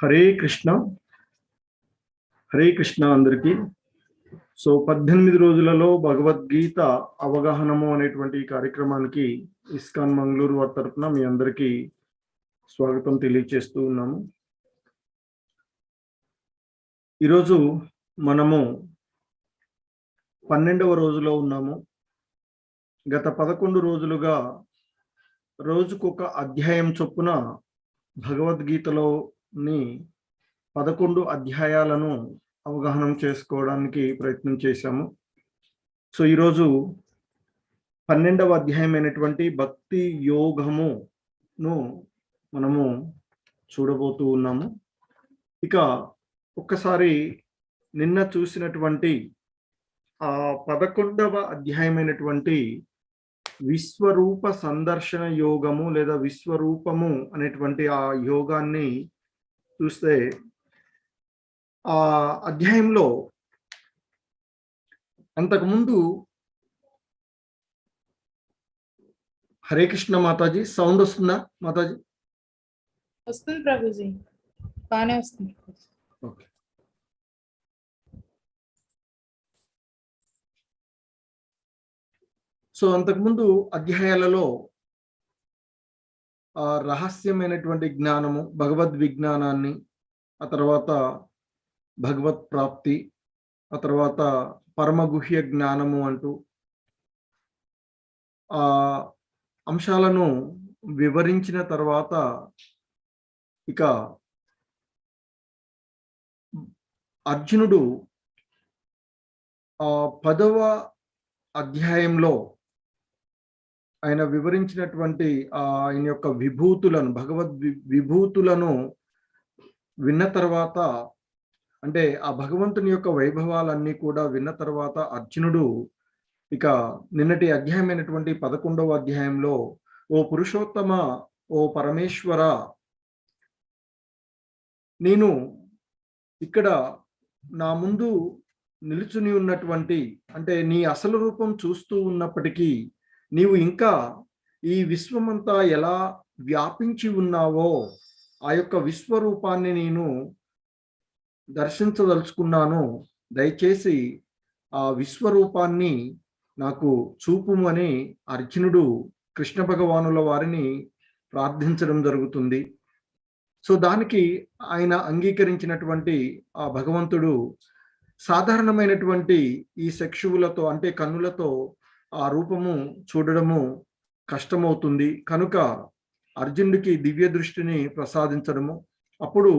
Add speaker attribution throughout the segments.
Speaker 1: హరే కృష్ణ హరే కృష్ణ అందరికీ. సో 18 రోజులలో భగవద్గీత అవగాహనము అనేటువంటి కార్యక్రమానికి ఇస్కాన్ మంగళూరు వారి తరపున మీ అందరికీ స్వాగతం తెలియజేస్తూ ఉన్నాము. ఈరోజు మనము 12వ రోజులో ఉన్నాము. గత 11 రోజులుగా రోజుకొక అధ్యాయం చొప్పున భగవద్గీతలోని 11 అధ్యాయాలను అవగాహన చేసుకోవడానికి ప్రయత్నం చేశాము. సో ఈరోజు 12వ అధ్యాయం అయినటువంటి భక్తి యోగమును మనము చూడబోతూ ఉన్నాము. ఇక ఒక్కసారి నిన్న చూసినటువంటి ఆ 11వ అధ్యాయమైనటువంటి విశ్వరూప సందర్శన యోగము లేదా విశ్వరూపము అనేటువంటి ఆ యోగాన్ని చూస్తే ఆ అధ్యాయంలో అంతకుముందు హరే కృష్ణ మాతాజీ, సౌండ్ వస్తుందా మాతాజీ?
Speaker 2: వస్తుంది ప్రభుజీ, బాగానే వస్తుంది.
Speaker 1: ఓకే. సో అంతకుముందు అధ్యాయాలలో ఆ రహస్యమైనటువంటి జ్ఞానము, భగవద్ విజ్ఞానాన్ని, ఆ తర్వాత భగవత్ ప్రాప్తి, ఆ తర్వాత పరమగుహ్య జ్ఞానము అంటూ ఆ అంశాలను వివరించిన తర్వాత ఇక అర్జునుడు ఆ 10వ అధ్యాయంలో ఆయన వివరించినటువంటి ఆయన యొక్క విభూతులను, భగవద్ విభూతులను విన్న తర్వాత, అంటే ఆ భగవంతుని యొక్క వైభవాలన్నీ కూడా విన్న తర్వాత అర్జునుడు ఇక నిన్నటి అధ్యాయమైనటువంటి 11వ అధ్యాయంలో, ఓ పురుషోత్తమ, ఓ పరమేశ్వర, నేను ఇక్కడ నా ముందు నిలుచుని ఉన్నటువంటి, అంటే నీ అసలు రూపం చూస్తూ ఉన్నప్పటికీ నీవు ఇంకా ఈ విశ్వమంతా ఎలా వ్యాపించి ఉన్నావో ఆ యొక్క విశ్వరూపాన్ని నేను దర్శించదలుచుకున్నాను. దయచేసి ఆ విశ్వరూపాన్ని నాకు చూపుమని అర్జునుడు కృష్ణ భగవానుల వారిని ప్రార్థించడం జరుగుతుంది. సో దానికి ఆయన అంగీకరించినటువంటి ఆ భగవంతుడు సాధారణమైనటువంటి ఈ చక్షువులతో, అంటే కన్నులతో ఆ రూపము చూడడము కష్టమవుతుంది కనుక అర్జునుడికి దివ్య దృష్టిని ప్రసాదించడము, అప్పుడు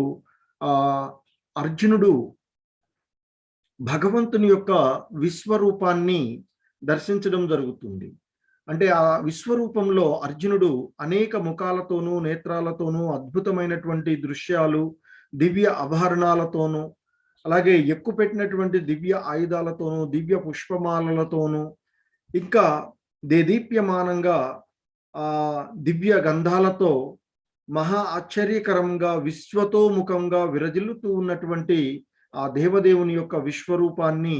Speaker 1: అర్జునుడు భగవంతుని యొక్క విశ్వరూపాన్ని దర్శించడం జరుగుతుంది. అంటే ఆ విశ్వరూపంలో అర్జునుడు అనేక ముఖాలతోనూ నేత్రాలతోనూ అద్భుతమైనటువంటి దృశ్యాలు, దివ్య ఆభరణాలతోనూ, అలాగే ఎక్కుపెట్టినటువంటి దివ్య ఆయుధాలతోనూ, దివ్య పుష్పమాలలతోనూ, ఇంకా దేదీప్యమానంగా దివ్య గంధాలతో మహా ఆశ్చర్యకరంగా విశ్వతోముఖంగా విరజిల్లుతూ ఉన్నటువంటి ఆ దేవదేవుని యొక్క విశ్వరూపాన్ని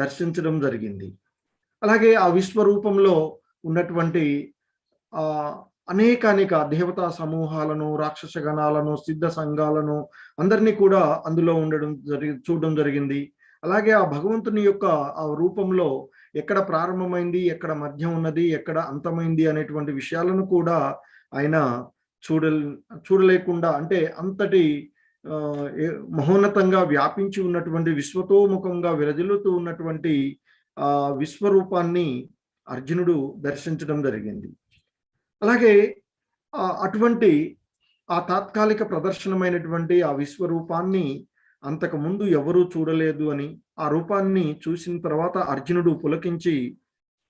Speaker 1: దర్శించడం జరిగింది. అలాగే ఆ విశ్వరూపంలో ఉన్నటువంటి అనేక దేవతా సమూహాలను, రాక్షస గణాలను, సిద్ధ సంఘాలను అందరినీ కూడా అందులో చూడడం జరిగింది. అలాగే ఆ భగవంతుని యొక్క ఆ రూపంలో ఎక్కడ ప్రారంభమైంది, ఎక్కడ మధ్యం ఉన్నది, ఎక్కడ అంతమైంది అనేటువంటి విషయాలను కూడా ఆయన చూడలేకుండా, అంటే అంతటి మహోన్నతంగా వ్యాపించి ఉన్నటువంటి విశ్వతోముఖంగా విరజిల్లుతూ ఉన్నటువంటి ఆ విశ్వరూపాన్ని అర్జునుడు దర్శించడం జరిగింది. అలాగే అటువంటి ఆ తాత్కాలిక ప్రదర్శనమైనటువంటి ఆ విశ్వరూపాన్ని అంతకుముందు ఎవరూ చూడలేదు అని, ఆ రూపాన్ని చూసిన తర్వాత అర్జునుడు పులకించి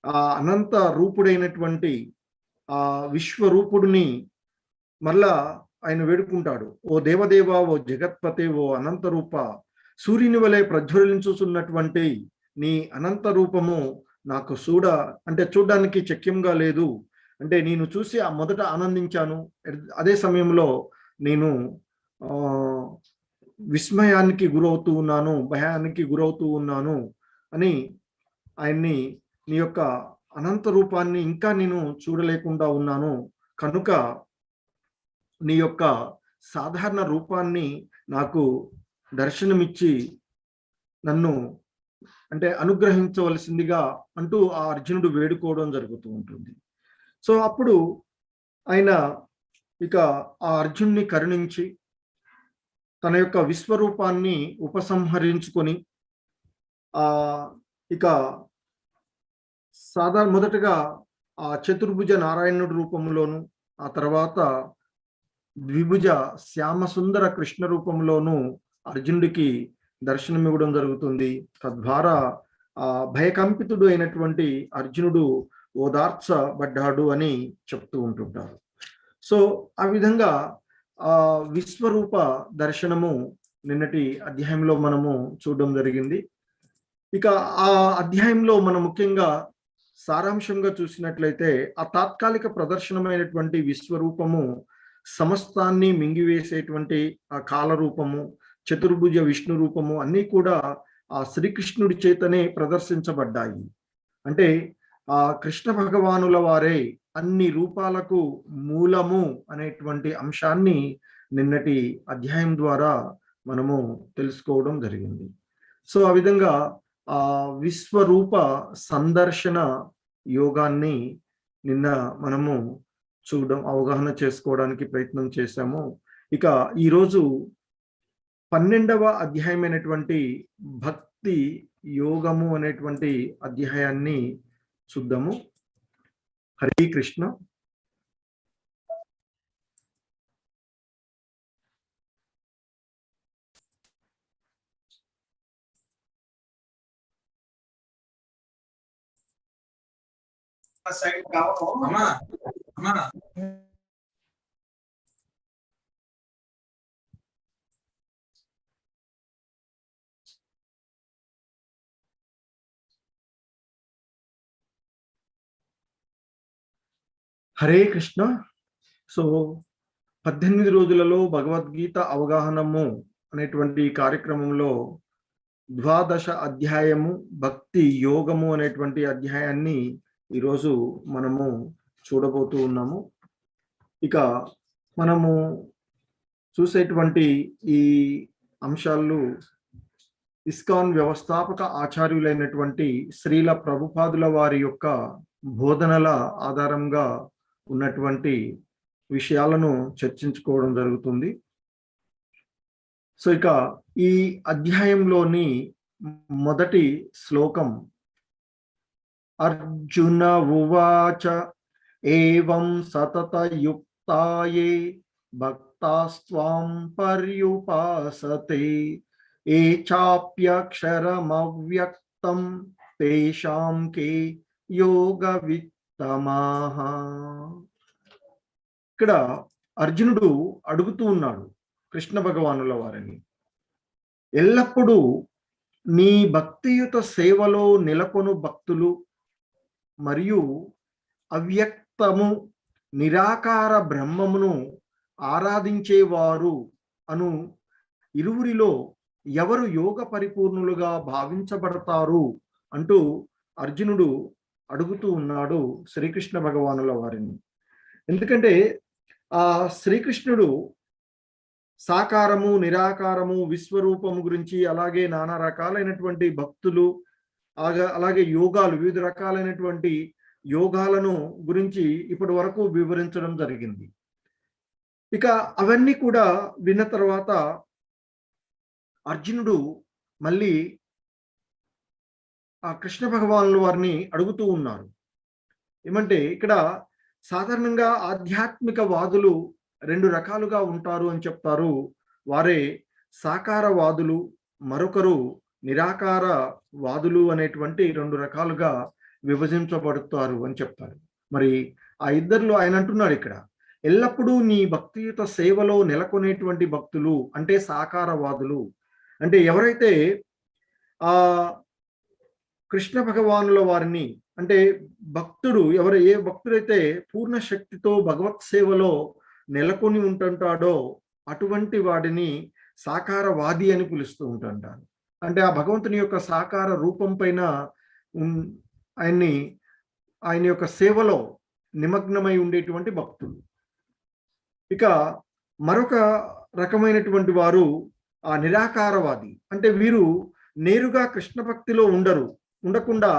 Speaker 1: ఆ అనంత రూపుడైనటువంటి ఆ విశ్వరూపుడిని మళ్ళా ఆయన వేడుకుంటాడు. ఓ దేవదేవ, ఓ జగత్పతే, ఓ అనంత రూప, సూర్యుని వలె ప్రజ్వలించుతున్నటువంటి నీ అనంత రూపము నాకు చూడడానికి శక్యంగా లేదు. అంటే నేను చూసి మొదట ఆనందించాను, అదే సమయంలో నేను విస్మయానికి గురవుతూ ఉన్నాను, భయానికి గురవుతూ ఉన్నాను అని ఆయన్ని, నీ యొక్క అనంత రూపాన్ని ఇంకా నేను చూడలేకుండా ఉన్నాను కనుక నీ యొక్క సాధారణ రూపాన్ని నాకు దర్శనమిచ్చి నన్ను అంటే అనుగ్రహించవలసిందిగా అంటూ ఆ అర్జునుడు వేడుకోవడం జరుగుతూ ఉంటుంది. సో అప్పుడు ఆయన ఇక ఆ అర్జున్ని కరుణించి తన యొక్క విశ్వరూపాన్ని ఉపసంహరించుకొని ఆ ఇక మొదటగా ఆ చతుర్భుజ నారాయణుడి రూపంలోను, ఆ తర్వాత ద్విభుజ శ్యామసుందర కృష్ణ రూపంలోను అర్జునుడికి దర్శనమివ్వడం జరుగుతుంది. తద్వారా ఆ భయకంపితుడు అయినటువంటి అర్జునుడు ఓదార్చబడ్డాడు అని చెప్తూ ఉంటుంటారు. సో ఆ విధంగా ఆ విశ్వరూప దర్శనము నిన్నటి అధ్యాయంలో మనము చూడడం జరిగింది. ఇక ఆ అధ్యాయంలో మనం ముఖ్యంగా సారాంశంగా చూసినట్లయితే ఆ తాత్కాలిక ప్రదర్శనమైనటువంటి విశ్వరూపము సమస్తాన్ని మింగివేసేటువంటి ఆ కాలరూపము, చతుర్భుజ విష్ణు రూపము అన్నీ కూడా ఆ శ్రీకృష్ణుడి చేతనే ప్రదర్శించబడ్డాయి. అంటే ఆ కృష్ణ భగవానుల వారే అన్ని రూపాలకు మూలము అనేటువంటి అంశాన్ని నిన్నటి అధ్యాయం ద్వారా మనము తెలుసుకోవడం జరిగింది. సో ఆ విధంగా ఆ విశ్వరూప సందర్శన యోగాన్ని నిన్న మనము చూడడం, అవగాహన చేసుకోవడానికి ప్రయత్నం చేశాము. ఇక ఈరోజు 12వ అధ్యాయమైనటువంటి భక్తి యోగము అనేటువంటి అధ్యాయాన్ని చూద్దాము. హరే కృష్ణ. హరే కృష్ణ. సో 18 రోజులలో భగవద్గీత అవగాహనము అనేటువంటి కార్యక్రమంలో 12వ అధ్యాయము భక్తి యోగము అనేటువంటి అధ్యాయాన్ని ఈరోజు మనము చూడబోతూ ఉన్నాము. ఇక మనము చూసేటువంటి ఈ అంశాలు ఇస్కాన్ వ్యవస్థాపక ఆచార్యులైనటువంటి శ్రీల ప్రభుపాదుల వారి యొక్క బోధనల ఆధారంగా ఉన్నటువంటి విషయాలను చర్చించుకోవడం జరుగుతుంది. సో ఇక ఈ అధ్యాయంలోని మొదటి శ్లోకం అర్జున ఉవాచ ఏవం సతతయుక్తాయే భక్తాస్త్వాం పర్యుపాసతే ఏ చాప్యక్షరమవ్యక్తం తేషాం కే యోగవిత్తమాః. ఇక్కడ అర్జునుడు అడుగుతూ ఉన్నాడు కృష్ణ భగవానుల వారిని, ఎల్లప్పుడూ నీ భక్తియుత సేవలో నెలకొను భక్తులు మరియు అవ్యక్తము నిరాకార బ్రహ్మమును ఆరాధించేవారు అను ఇరువురిలో ఎవరు యోగ పరిపూర్ణులుగా భావించబడతారు అంటూ అర్జునుడు అడుగుతూ ఉన్నాడు శ్రీకృష్ణ భగవానుల వారిని. ఎందుకంటే ఆ శ్రీకృష్ణుడు సాకారము, నిరాకారము, విశ్వరూపము గురించి, అలాగే నానా రకాలైనటువంటి భక్తులు, అలాగే యోగాలు, వివిధ రకాలైనటువంటి యోగాలను గురించి ఇప్పటి వరకు వివరించడం జరిగింది. ఇక అవన్నీ కూడా విన్న తర్వాత అర్జునుడు మళ్ళీ ఆ కృష్ణ భగవానుల వారిని అడుగుతూ ఉన్నారు. ఏమంటే ఇక్కడ సాధారణంగా ఆధ్యాత్మిక వాదులు 2 రకాలుగా ఉంటారు అని చెప్తారు. వారే సాకారవాదులు, మరొకరు నిరాకార వాదులు అనేటువంటి 2 రకాలుగా విభజించబడతారు అని చెప్తారు. మరి ఆ ఇద్దరిలో ఆయన అంటున్నాడు ఇక్కడ, ఎల్లప్పుడూ నీ భక్తియుత సేవలో నెలకొనేటువంటి భక్తులు అంటే సాకారవాదులు. అంటే ఎవరైతే ఆ కృష్ణ భగవానుల వారిని, అంటే భక్తుడు ఏ భక్తుడైతే పూర్ణ శక్తితో భగవత్ సేవలో నెలకొని ఉంటుంటాడో అటువంటి వాడిని సాకారవాది అని పిలుస్తూ ఉంటుంటారు. అంటే ఆ భగవంతుని యొక్క సాకార రూపం పైన ఆయన యొక్క సేవలో నిమగ్నమై ఉండేటువంటి భక్తులు. ఇక మరొక రకమైనటువంటి వారు ఆ నిరాకారవాది. అంటే వీరు నేరుగా కృష్ణ భక్తిలో ఉండకుండా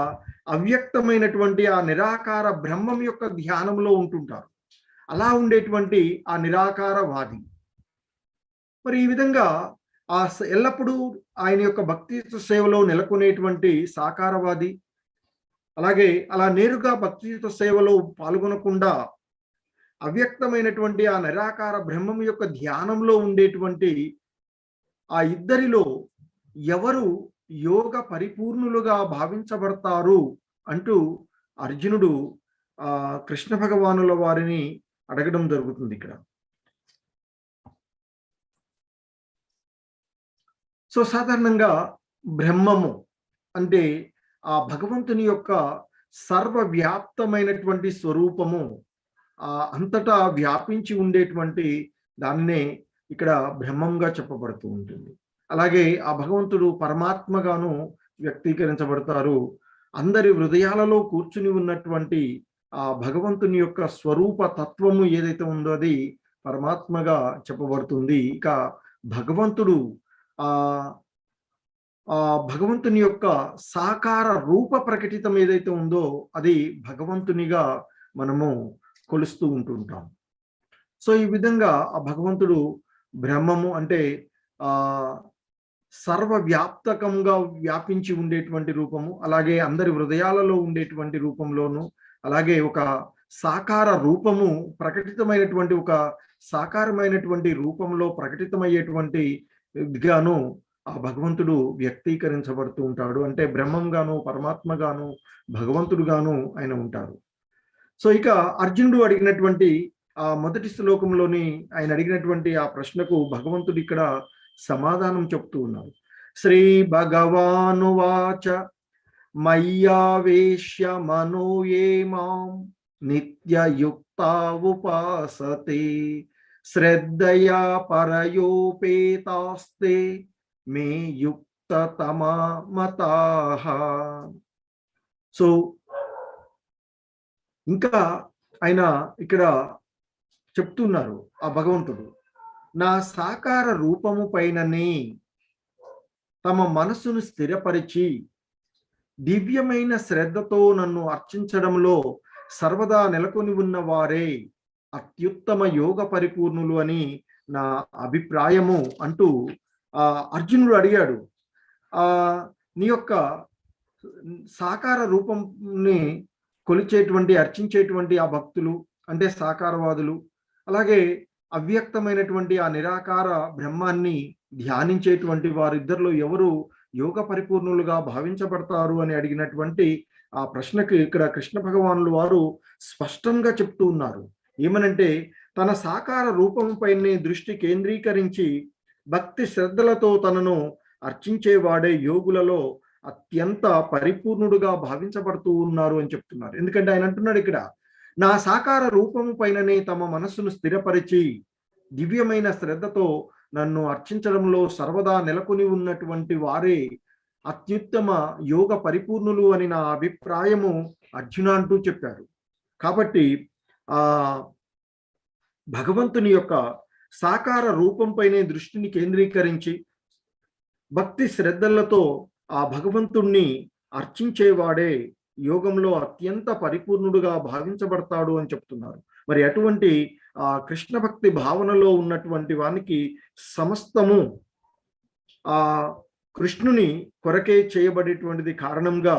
Speaker 1: అవ్యక్తమైనటువంటి ఆ నిరాకార బ్రహ్మం యొక్క ధ్యానంలో ఉంటుంటారు. అలా ఉండేటువంటి ఆ నిరాకారవాది. మరి ఈ విధంగా ఎల్లప్పుడూ ఆయన యొక్క భక్తి సేవలో నెలకొనేటువంటి సాకారవాది, అలాగే అలా నేరుగా భక్తియుత సేవలో పాల్గొనకుండా అవ్యక్తమైనటువంటి ఆ నిరాకార బ్రహ్మం యొక్క ధ్యానంలో ఉండేటువంటి ఆ ఇద్దరిలో ఎవరు యోగ పరిపూర్ణులుగా భావించబడతారు అంటూ అర్జునుడు కృష్ణ భగవానుల వారిని అడగడం జరుగుతుంది ఇక్కడ. సో సాధారణంగా బ్రహ్మము అంటే ఆ భగవంతుని యొక్క సర్వవ్యాప్తమైనటువంటి స్వరూపము, అంతటా వ్యాపించి ఉండేటువంటి దాన్నే ఇక్కడ బ్రహ్మంగా చెప్పబడుతూ ఉంటుంది. అలాగే ఆ భగవంతుడు పరమాత్మగాను వ్యక్తీకరించబడతారు. అందరి హృదయాలలో కూర్చుని ఉన్నటువంటి ఆ భగవంతుని యొక్క స్వరూప తత్వము ఏదైతే ఉందో అది పరమాత్మగా చెప్పబడుతుంది. ఇక భగవంతుడు ఆ భగవంతుని యొక్క సాకార రూప ప్రకటితం ఏదైతే ఉందో అది భగవంతునిగా మనము కొలుస్తూ ఉంటుంటాం. సో ఈ విధంగా ఆ భగవంతుడు బ్రహ్మము అంటే సర్వవ్యాప్తకంగా వ్యాపించి ఉండేటువంటి రూపము, అలాగే అందరి హృదయాలలో ఉండేటువంటి రూపంలోను, అలాగే ఒక సాకార రూపము ప్రకటితమైనటువంటి ఒక సాకారమైనటువంటి రూపంలో ప్రకటితమయ్యేటువంటి గాను ఆ భగవంతుడు వ్యక్తీకరించబడుతూ ఉంటాడు. అంటే బ్రహ్మంగాను, పరమాత్మగాను, భగవంతుడుగాను ఆయన ఉంటారు. సో ఇక అర్జునుడు అడిగినటువంటి ఆ మొదటి శ్లోకంలోని ఆయన అడిగినటువంటి ఆ ప్రశ్నకు భగవంతుడు ఇక్కడ సమాధానం చెప్తూ ఉన్నారు. శ్రీ భగవానువాచ మయ్యావేశ్య మనో ఏ మాం నిత్యయుక్తా ఉపాసతే శ్రద్ధయా పరయోపేతాస్తే మే యుక్తతమా మతాః. సో ఇంకా ఆయన ఇక్కడ చెప్తున్నారు ఆ భగవంతుడు, నా సాకార రూపము పైననే తమ మనసును స్థిరపరిచి దివ్యమైన శ్రద్ధతో నన్ను అర్చించడంలో సర్వదా నెలకొని ఉన్న వారే అత్యుత్తమ యోగ పరిపూర్ణులు అని నా అభిప్రాయము అంటూ అర్జునుడు అడిగాడు. నీ యొక్క సాకార రూపంని కొలిచేటువంటి అర్చించేటువంటి ఆ భక్తులు అంటే సాకారవాదులు, అలాగే అవ్యక్తమైనటువంటి ఆ నిరాకార బ్రహ్మాన్ని ధ్యానించేటువంటి వారిద్దరిలో ఎవరు యోగ పరిపూర్ణులుగా భావించబడతారు అని అడిగినటువంటి ఆ ప్రశ్నకు ఇక్కడ కృష్ణ భగవానులు వారు స్పష్టంగా చెప్తూ ఉన్నారు. ఏమనంటే తన సాకార రూపంపైనే దృష్టి కేంద్రీకరించి భక్తి శ్రద్ధలతో తనను అర్చించేవాడే యోగులలో అత్యంత పరిపూర్ణుడుగా భావించబడుతూ ఉన్నారు అని చెప్తున్నారు. ఎందుకంటే ఆయన అంటున్నాడు ఇక్కడ, నా సాకార రూపము పైననే తమ మనస్సును స్థిరపరిచి దివ్యమైన శ్రద్ధతో నన్ను అర్చించడంలో సర్వదా నెలకొని ఉన్నటువంటి వారే అత్యుత్తమ యోగ పరిపూర్ణులు అని నా అభిప్రాయము అర్జున అంటూ చెప్పారు. కాబట్టి భగవంతుని యొక్క సాకార రూపంపైనే దృష్టిని కేంద్రీకరించి భక్తి శ్రద్ధలతో ఆ భగవంతుణ్ణి అర్చించేవాడే యోగంలో అత్యంత పరిపూర్ణుడుగా భావించబడతాడు అని చెప్తున్నారు. మరి అటువంటి కృష్ణ భక్తి భావనలో ఉన్నటువంటి వానికి సమస్తము కృష్ణుని కొరకే చేయబడేటువంటిది కారణంగా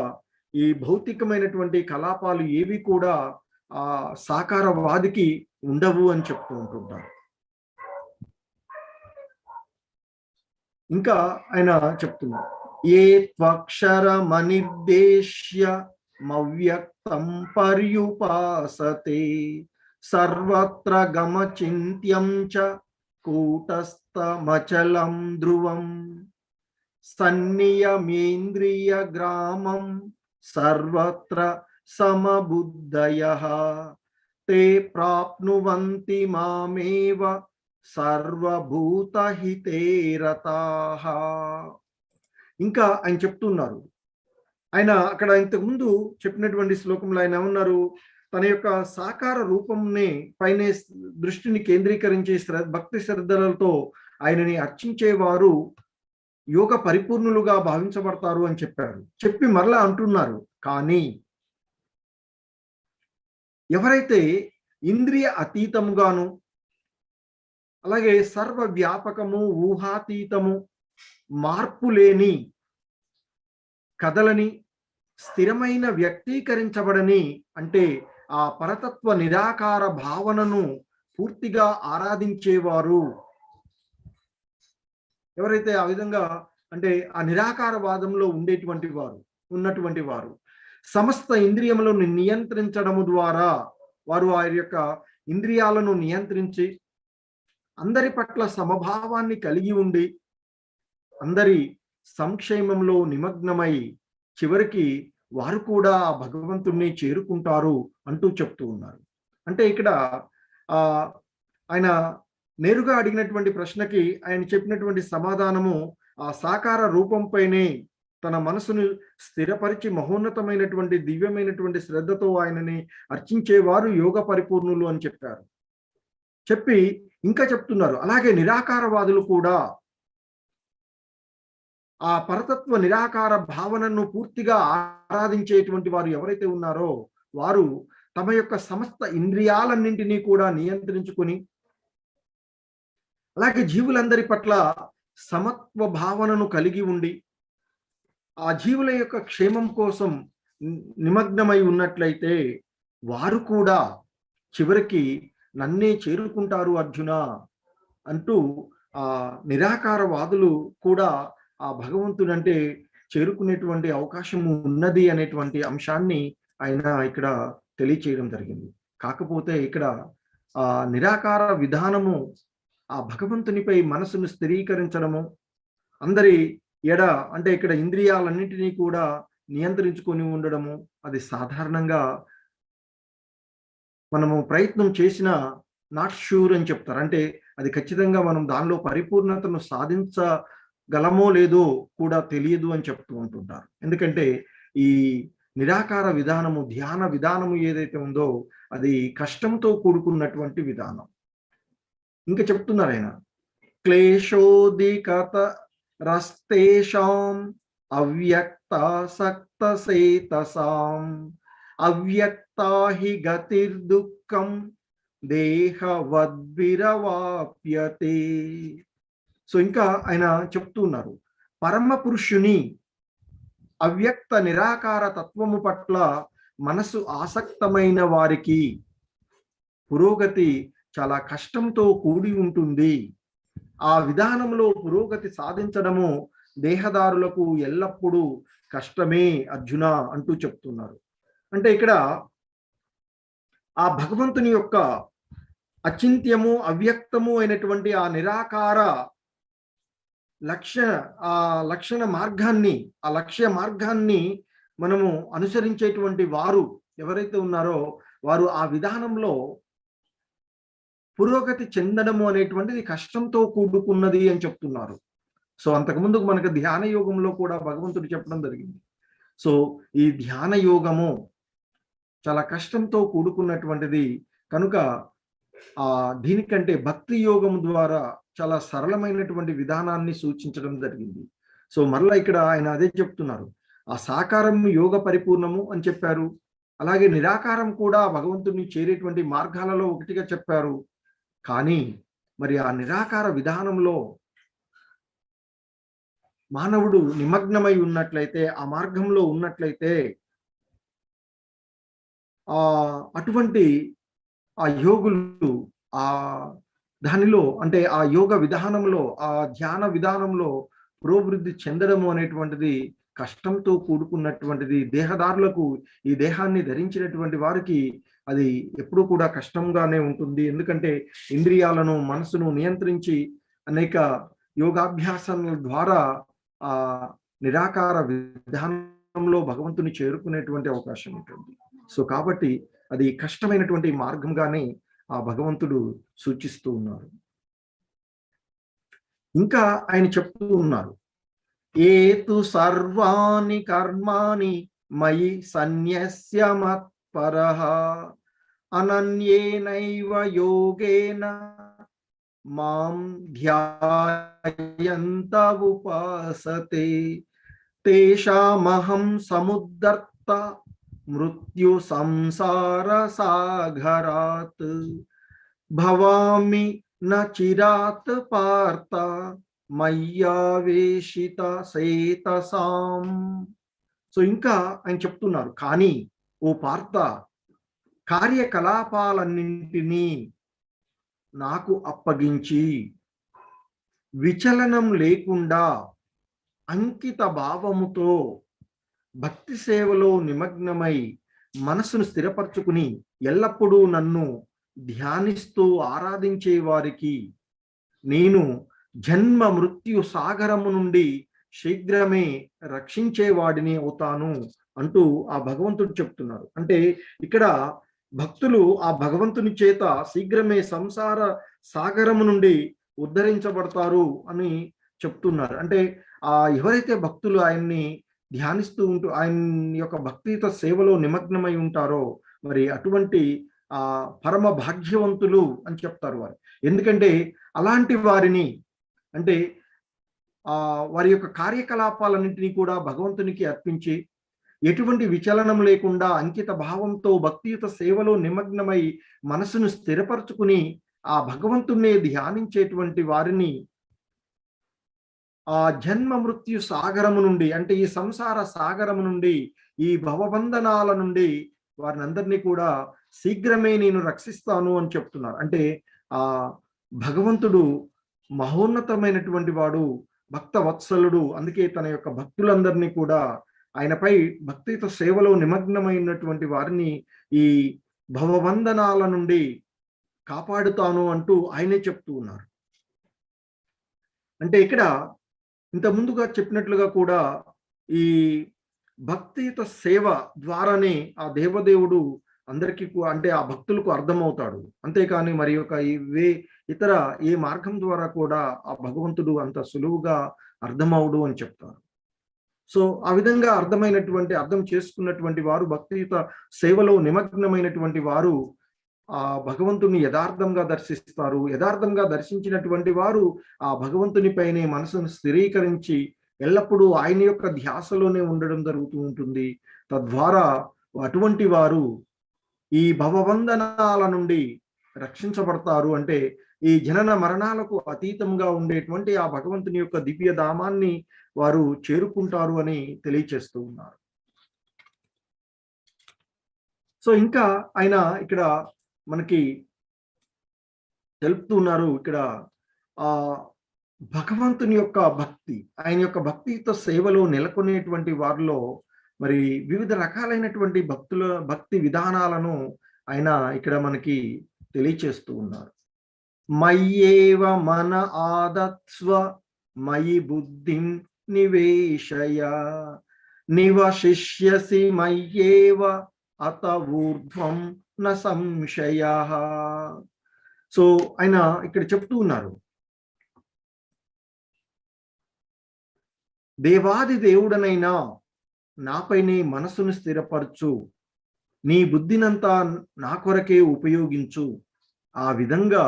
Speaker 1: ఈ భౌతికమైనటువంటి కలాపాలు ఏవి కూడా సాకారవాదికి ఉండవు అని చెప్తూ ఉంటుంటారు. ఇంకా ఆయన చెప్తున్నారు, ఏ త్వక్షరమనిర్దేశ్య మవ్యక్తం పర్యుపాసతే సర్వత్ర గమచింత్యం చ కూటస్థమచలం ధ్రువం సన్నియమేంద్రియ గ్రామం సర్వత్ర సమబుద్ధయః తే ప్రాప్నువంతి మామేవ సర్వభూతహితే రతాః. ఇంకా ఆయన చెప్తున్నారు, ఆయన అక్కడ ఇంతకుముందు చెప్పినటువంటి శ్లోకంలో ఆయన ఏమన్నారు, తన యొక్క సాకార రూపంని పైనే దృష్టిని కేంద్రీకరించి భక్తి శ్రద్ధలతో ఆయనని అర్చించేవారు యోగ పరిపూర్ణులుగా భావించబడతారు అని చెప్పారు. చెప్పి మరలా అంటున్నారు, కానీ ఎవరైతే ఇంద్రియ అతీతముగాను అలాగే సర్వ వ్యాపకము, ఊహాతీతము, మార్పు లేని, కదలని, స్థిరమైన, వ్యక్తీకరించబడని అంటే ఆ పరతత్వ నిరాకార భావనను పూర్తిగా ఆరాధించేవారు, ఎవరైతే ఆ విధంగా అంటే ఆ నిరాకారవాదంలో ఉన్నటువంటి వారు సమస్త ఇంద్రియములను నియంత్రించడము ద్వారా వారు వారి యొక్క ఇంద్రియాలను నియంత్రించి అందరి పట్ల సమభావాన్ని కలిగి ఉండి అందరి సంక్షేమంలో నిమగ్నమై చివరికి వారు కూడా భగవంతుణ్ణి చేరుకుంటారు అంటూ చెప్తూ ఉన్నారు. అంటే ఇక్కడ ఆయన నేరుగా అడిగినటువంటి ప్రశ్నకి ఆయన చెప్పినటువంటి సమాధానము ఆ సాకార రూపంపైనే తన మనసును స్థిరపరిచి మహోన్నతమైనటువంటి దివ్యమైనటువంటి శ్రద్ధతో ఆయనని అర్చించేవారు యోగ పరిపూర్ణులు అని చెప్పారు. చెప్పి ఇంకా చెప్తున్నారు, అలాగే నిరాకారవాదులు కూడా ఆ పరతత్వ నిరాకార భావనను పూర్తిగా ఆరాధించేటువంటి వారు ఎవరైతే ఉన్నారో వారు తమ యొక్క సమస్త ఇంద్రియాలన్నింటినీ కూడా నియంత్రించుకొని అలాగే జీవులందరి పట్ల సమత్వ భావనను కలిగి ఉండి ఆ జీవుల యొక్క క్షేమం కోసం నిమగ్నమై ఉన్నట్లయితే వారు కూడా చివరికి నన్నే చేరుకుంటారు అర్జున అంటూ ఆ నిరాకారవాదులు కూడా ఆ భగవంతుడంటే చేరుకునేటువంటి అవకాశము ఉన్నది అనేటువంటి అంశాన్ని ఆయన ఇక్కడ తెలియచేయడం జరిగింది. కాకపోతే ఇక్కడ ఆ నిరాకార విధానము ఆ భగవంతునిపై మనసును స్థిరీకరించడము, అందరి అంటే ఇక్కడ ఇంద్రియాలన్నింటినీ కూడా నియంత్రించుకొని ఉండడము, అది సాధారణంగా మనము ప్రయత్నం చేసినా నాట్ షూర్ అని చెప్తారు. అంటే అది ఖచ్చితంగా మనం దానిలో పరిపూర్ణతను సాధించగలమో లేదో కూడా తెలియదు అని చెప్తూ ఉంటుంటారు. ఎందుకంటే ఈ నిరాకార విధానము, ధ్యాన విధానము ఏదైతే ఉందో అది కష్టంతో కూడుకున్నటువంటి విధానం. ఇంకా చెప్తున్నారు ఆయన, క్లేశోదికత రస్తేషాం అవ్యక్తాసక్తసేతసాం అవ్యక్తా హి గతిర్దుఃఖం దేహవద్విరవాప్యతే. సో ఇంకా ఆయన చెప్తున్నారు, పరమ పురుషుని అవ్యక్త నిరాకార తత్వము పట్ల మనసు ఆసక్తమైన వారికి పురోగతి చాలా కష్టంతో కూడి ఉంటుంది. ఆ విధానంలో పురోగతి సాధించడము దేహదారులకు ఎల్లప్పుడూ కష్టమే అర్జున అంటూ చెప్తున్నారు. అంటే ఇక్కడ ఆ భగవంతుని యొక్క అచింత్యము, అవ్యక్తము అయినటువంటి ఆ నిరాకార లక్ష్య మార్గాన్ని మనము అనుసరించేటువంటి వారు ఎవరైతే ఉన్నారో వారు ఆ విధానంలో పురోగతి చెందడము అనేటువంటిది కష్టంతో కూడుకున్నది అని చెప్తున్నారు. సో అంతకుముందు మనకు ధ్యాన యోగంలో కూడా భగవంతుడు చెప్పడం జరిగింది. సో ఈ ధ్యాన యోగము చాలా కష్టంతో కూడుకున్నటువంటిది కనుక దీనికంటే భక్తి యోగం ద్వారా చాలా సరళమైనటువంటి విధానాన్ని సూచించడం జరిగింది. సో మరలా ఇక్కడ ఆయన అదే చెప్తున్నారు, ఆ సాకారం యోగ పరిపూర్ణము అని చెప్పారు, అలాగే నిరాకారం కూడా భగవంతుడిని చేరేటువంటి మార్గాలలో ఒకటిగా చెప్పారు. కానీ మరి ఆ నిరాకార విధానంలో మానవుడు నిమగ్నమై ఉన్నట్లయితే, ఆ మార్గంలో ఉన్నట్లయితే అటువంటి ఆ యోగులు దానిలో అంటే ఆ యోగ విధానంలో, ఆ ధ్యాన విధానంలో పురోభివృద్ధి చెందడము అనేటువంటిది కష్టంతో కూడుకున్నటువంటిది. దేహదారులకు, ఈ దేహాన్ని ధరించినటువంటి వారికి అది ఎప్పుడూ కూడా కష్టంగానే ఉంటుంది. ఎందుకంటే ఇంద్రియాలను, మనసును నియంత్రించి అనేక యోగాభ్యాసాల ద్వారా ఆ నిరాకార విధానంలో భగవంతుని చేరుకునేటువంటి అవకాశం ఉంటుంది. సో కాబట్టి అది కష్టమైనటువంటి మార్గంగానే ఆ భగవంతుడు సూచిస్తూ ఉన్నారు. ఇంకా ఆయన చెప్తూ ఉన్నారు, ఏతు సర్వాణి కర్మాణి మయి సన్యస్య మత్పరాః పరః అనన్యేనైవ యోగేన మాం ధ్యాయంత ఉపాసతే తేషామహం సముద్ధర్త మృత్యు సంసార సాగరాత్ భవామి న చిరాత్ పార్థ మయ్యావేశిత సేతసాం. సో ఇంకా ఆయన చెప్తున్నారు, కానీ ఓ పార్థ, కార్యకలాపాలన్నింటినీ నాకు అప్పగించి విచలనం లేకుండా అంకిత భావముతో భక్తి సేవలో నిమగ్నమై మనసును స్థిరపరచుకుని ఎల్లప్పుడూ నన్ను ధ్యానిస్తూ ఆరాధించే వారికి నేను జన్మ మృత్యు సాగరము నుండి శీఘ్రమే రక్షించేవాడిని అవుతాను అంటూ ఆ భగవంతుడు చెప్తున్నారు. అంటే ఇక్కడ భక్తులు ఆ భగవంతుని చేత శీఘ్రమే సంసార సాగరము నుండి ఉద్ధరించబడతారు అని చెప్తున్నారు. అంటే ఎవరైతే భక్తులు ఆయన్ని ధ్యానిస్తూ ఉంటూ ఆయన యొక్క భక్తియుత సేవలో నిమగ్నమై ఉంటారో మరి అటువంటి పరమ భాగ్యవంతులు అని చెప్తారు వారు. ఎందుకంటే అలాంటి వారిని, అంటే వారి యొక్క కార్యకలాపాలన్నింటినీ కూడా భగవంతునికి అర్పించి ఎటువంటి విచలనం లేకుండా అంకిత భావంతో భక్తియుత సేవలో నిమగ్నమై మనసును స్థిరపరచుకుని ఆ భగవంతుణ్ణి ధ్యానించేటువంటి వారిని ఆ జన్మ మృత్యు సాగరము నుండి, అంటే ఈ సంసార సాగరము నుండి, ఈ భవబంధనాల నుండి వారిని అందరినీ కూడా శీఘ్రమే నేను రక్షిస్తాను అని చెప్తున్నారు. అంటే ఆ భగవంతుడు మహోన్నతమైనటువంటి వాడు, భక్త వత్సలుడు. అందుకే తన యొక్క భక్తులందరినీ కూడా ఆయనపై భక్తియుత సేవలో నిమగ్నమైనటువంటి వారిని ఈ భవబంధనాల నుండి కాపాడుతాను అంటూ ఆయనే చెప్తూ ఉన్నారు. అంటే ఇక్కడ ఇంత ముందుగా చెప్పినట్లుగా కూడా ఈ భక్తియుత సేవ ద్వారానే ఆ దేవదేవుడు అందరికీ అంటే ఆ భక్తులకు అర్థమవుతాడు. అంతేకాని మరి యొక్క ఇతర ఏ మార్గం ద్వారా కూడా ఆ భగవంతుడు అంత సులువుగా అర్థమవుడు అని చెప్తారు. సో ఆ విధంగా అర్థం చేసుకున్నటువంటి వారు, భక్తియుత సేవలో నిమగ్నమైనటువంటి వారు ఆ భగవంతుని యథార్థంగా దర్శిస్తారు. యథార్థంగా దర్శించినటువంటి వారు ఆ భగవంతుని పైనే మనసును స్థిరీకరించి ఎల్లప్పుడూ ఆయన యొక్క ధ్యాసలోనే ఉండడం జరుగుతూ ఉంటుంది. తద్వారా అటువంటి వారు ఈ భవబంధనాల నుండి రక్షించబడతారు. అంటే ఈ జనన మరణాలకు అతీతంగా ఉండేటువంటి ఆ భగవంతుని యొక్క దివ్య ధామాన్ని వారు చేరుకుంటారు అని తెలియచేస్తూ ఉన్నారు. సో ఇంకా ఆయన ఇక్కడ మనకి తెలుపుతున్నారు, ఇక్కడ ఆ భగవంతుని యొక్క భక్తి, ఆయన యొక్క భక్తితో సేవలో నెలకొనేటువంటి వారిలో మరి వివిధ రకాలైనటువంటి భక్తి విధానాలను ఆయన ఇక్కడ మనకి తెలియచేస్తూ ఉన్నారు. మయ్యేవ మన ఆదత్స్వ మయి బుద్ధిం నివేశయ నివశిష్యసి మయ్యేవ అత ఊర్ధ్వం న సంశయః. సో ఆయన ఇక్కడ చెప్తూ ఉన్నారు, దేవాది దేవుడనైనా నాపైనే మనసును స్థిరపరచు, నీ బుద్ధినంతా నా కొరకే ఉపయోగించు, ఆ విధంగా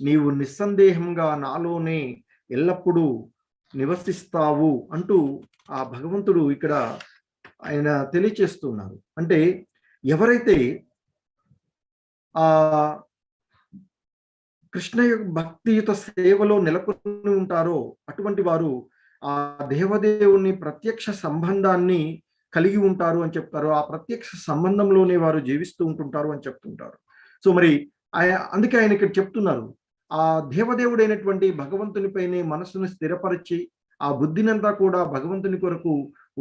Speaker 1: నీవు నిస్సందేహంగా నాలోనే ఎల్లప్పుడూ నివసిస్తావు అంటూ ఆ భగవంతుడు ఇక్కడ ఆయన తెలియచేస్తున్నారు. అంటే ఎవరైతే ఆ కృష్ణ యొక్క భక్తియుత సేవలో నెలకొని ఉంటారో అటువంటి వారు ఆ దేవదేవుని ప్రత్యక్ష సంబంధాన్ని కలిగి ఉంటారు అని చెప్తారు. ఆ ప్రత్యక్ష సంబంధంలోనే వారు జీవిస్తూ ఉంటుంటారు అని చెప్తుంటారు. సో మరి అందుకే ఆయన ఇక్కడ చెప్తున్నారు, ఆ దేవదేవుడైనటువంటి భగవంతునిపైనే మనసును స్థిరపరిచి ఆ బుద్ధినంతా కూడా భగవంతుని కొరకు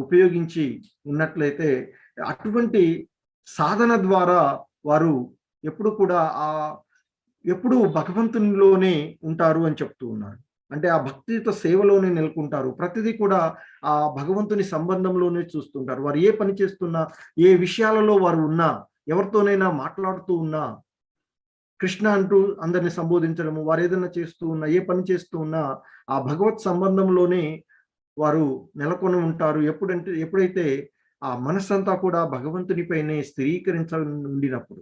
Speaker 1: ఉపయోగించి ఉన్నట్లయితే అటువంటి సాధన ద్వారా వారు ఎప్పుడు కూడా ఎప్పుడు భగవంతునిలోనే ఉంటారు అని చెప్తూ ఉన్నారు. అంటే ఆ భక్తితో సేవలోనే నెలకొంటారు. ప్రతిదీ కూడా ఆ భగవంతుని సంబంధంలోనే చూస్తుంటారు. వారు ఏ పని చేస్తున్నా, ఏ విషయాలలో వారు ఉన్నా, ఎవరితోనైనా మాట్లాడుతూ ఉన్నా, కృష్ణ అంటూ అందరిని సంబోధించడము, వారు ఏదైనా చేస్తూ ఉన్నా, ఏ పని చేస్తూ ఉన్నా ఆ భగవత్ సంబంధంలోనే వారు నెలకొని ఉంటారు. ఎప్పుడైతే ఆ మనస్సంతా కూడా భగవంతునిపైనే స్థిరీకరించబడినప్పుడు,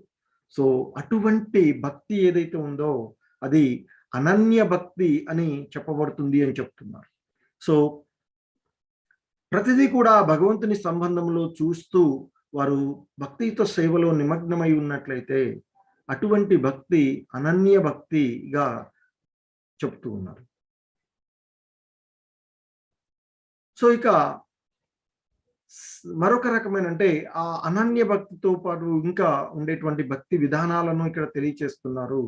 Speaker 1: సో అటువంటి భక్తి ఏదైతే ఉందో అది అనన్య భక్తి అని చెప్పబడుతుంది అని చెప్తున్నారు. సో ప్రతిదీ కూడా భగవంతుని సంబంధంలో చూస్తూ వారు భక్తితో సేవలో నిమగ్నమై ఉన్నట్లయితే అటువంటి భక్తి అనన్య భక్తిగా చెప్తూ ఉన్నారు. సో ఇక మరొక రకమైన అంటే ఆ అనన్య భక్తితో పాటు ఇంకా ఉండేటువంటి భక్తి విధానాలను ఇక్కడ తెలియచేస్తున్నారు.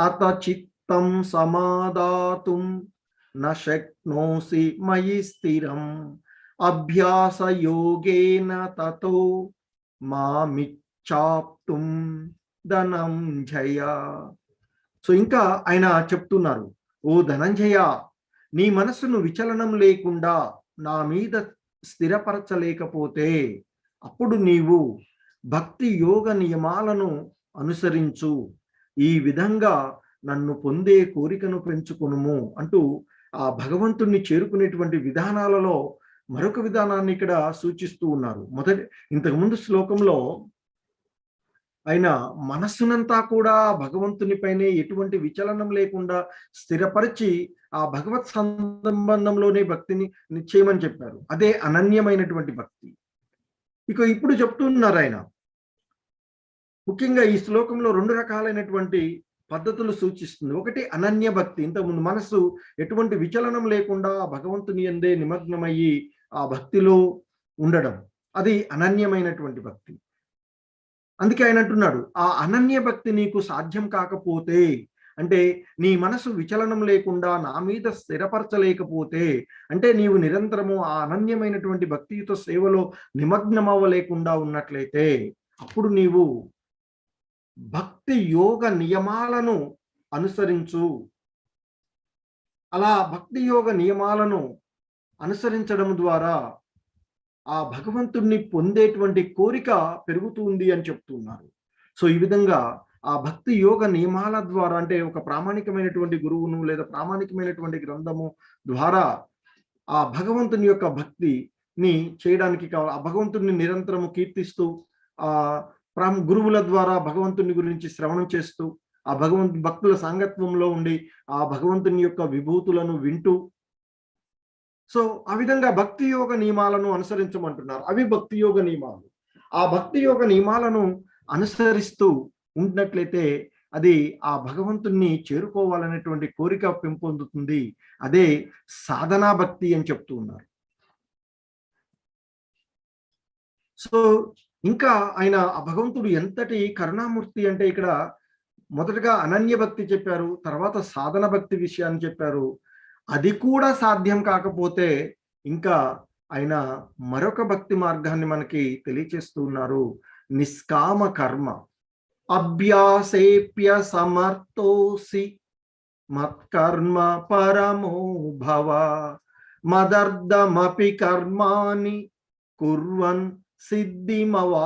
Speaker 1: అత చిత్తం సమాదాతుం న శక్నోసి మయి స్థిరం అభ్యాస యోగేన తతో మామిచ్చాప్తుం ధనంజయ. సో ఇంకా ఆయన చెప్తున్నారు, ఓ ధనంజయ, నీ మనసును విచలనం లేకుండా నా మీద స్థిరపరచలేకపోతే అప్పుడు నీవు భక్తి యోగ నియమాలను అనుసరించు, ఈ విధంగా నన్ను పొందే కోరికను పెంచుకొనుము అంటూ ఆ భగవంతుణ్ణి చేరుకునేటువంటి విధానాలలో మరొక విధానాన్ని ఇక్కడ సూచిస్తూ ఉన్నారు. ఇంతకుముందు శ్లోకంలో ఆయన మనస్సునంతా కూడా భగవంతునిపైనే ఎటువంటి విచలనం లేకుండా స్థిరపరిచి ఆ భగవత్ సంబంధంలోనే భక్తిని నిశ్చయమని చెప్పారు. అదే అనన్యమైనటువంటి భక్తి. ఇక ఇప్పుడు చెప్తున్నారు ఆయన, ముఖ్యంగా ఈ శ్లోకంలో 2 రకాలైనటువంటి పద్ధతులు సూచిస్తుంది. ఒకటి అనన్య భక్తి, ఇంతకుముందు మనస్సు ఎటువంటి విచలనం లేకుండా భగవంతుని యందే నిమగ్నమయ్యి ఆ భక్తిలో ఉండడం, అది అనన్యమైనటువంటి భక్తి. అందుకే ఆయన అంటున్నాడు, ఆ అనన్య భక్తి నీకు సాధ్యం కాకపోతే, అంటే నీ మనసు విచలనం లేకుండా నా మీద స్థిరపరచలేకపోతే, అంటే నీవు నిరంతరము ఆ అనన్యమైనటువంటి భక్తితో సేవలో నిమగ్నమవ్వలేకుండా ఉన్నట్లయితే అప్పుడు నీవు భక్తి యోగ నియమాలను అనుసరించు. అలా భక్తి యోగ నియమాలను అనుసరించడం ద్వారా ఆ భగవంతుణ్ణి పొందేటువంటి కోరిక పెరుగుతుంది అని చెప్తున్నారు. సో ఈ విధంగా ఆ భక్తి యోగ నియమాల ద్వారా, అంటే ఒక ప్రామాణికమైనటువంటి గురువును లేదా ప్రామాణికమైనటువంటి గ్రంథము ద్వారా ఆ భగవంతుని యొక్క భక్తిని చేయడానికి కావాలి. ఆ భగవంతుని నిరంతరము కీర్తిస్తూ ఆ గురువుల ద్వారా భగవంతుని గురించి శ్రవణం చేస్తూ ఆ భక్తుల సాంగత్వంలో ఉండి ఆ భగవంతుని యొక్క విభూతులను వింటూ, సో ఆ విధంగా భక్తి యోగ నియమాలను అనుసరించమంటున్నారు. అవి భక్తి యోగ నియమాలు. ఆ భక్తి యోగ నియమాలను అనుసరిస్తూ ఉన్నట్లయితే అది ఆ భగవంతుణ్ణి చేరుకోవాలనేటువంటి కోరిక పెంపొందుతుంది. అదే సాధనా భక్తి అని చెప్తూ ఉన్నారు. సో ఇంకా ఆయన ఆ భగవంతుడు ఎంతటి కరుణామూర్తి అంటే ఇక్కడ మొదటగా అనన్య భక్తి చెప్పారు, తర్వాత సాధన భక్తి విషయాన్ని చెప్పారు. అది కూడా సాధ్యం కాకపోతే ఇంకా ఆయన మరొక భక్తి మార్గాన్ని మనకి తెలియచేస్తూ ఉన్నారు. నిష్కామ కర్మ. అభ్యాసేప్య సమర్థోసి మత్కర్మ పరమో భవ మదర్థమపి కర్మాని కుర్వన్ సిద్ధిమవాప్స్యసి.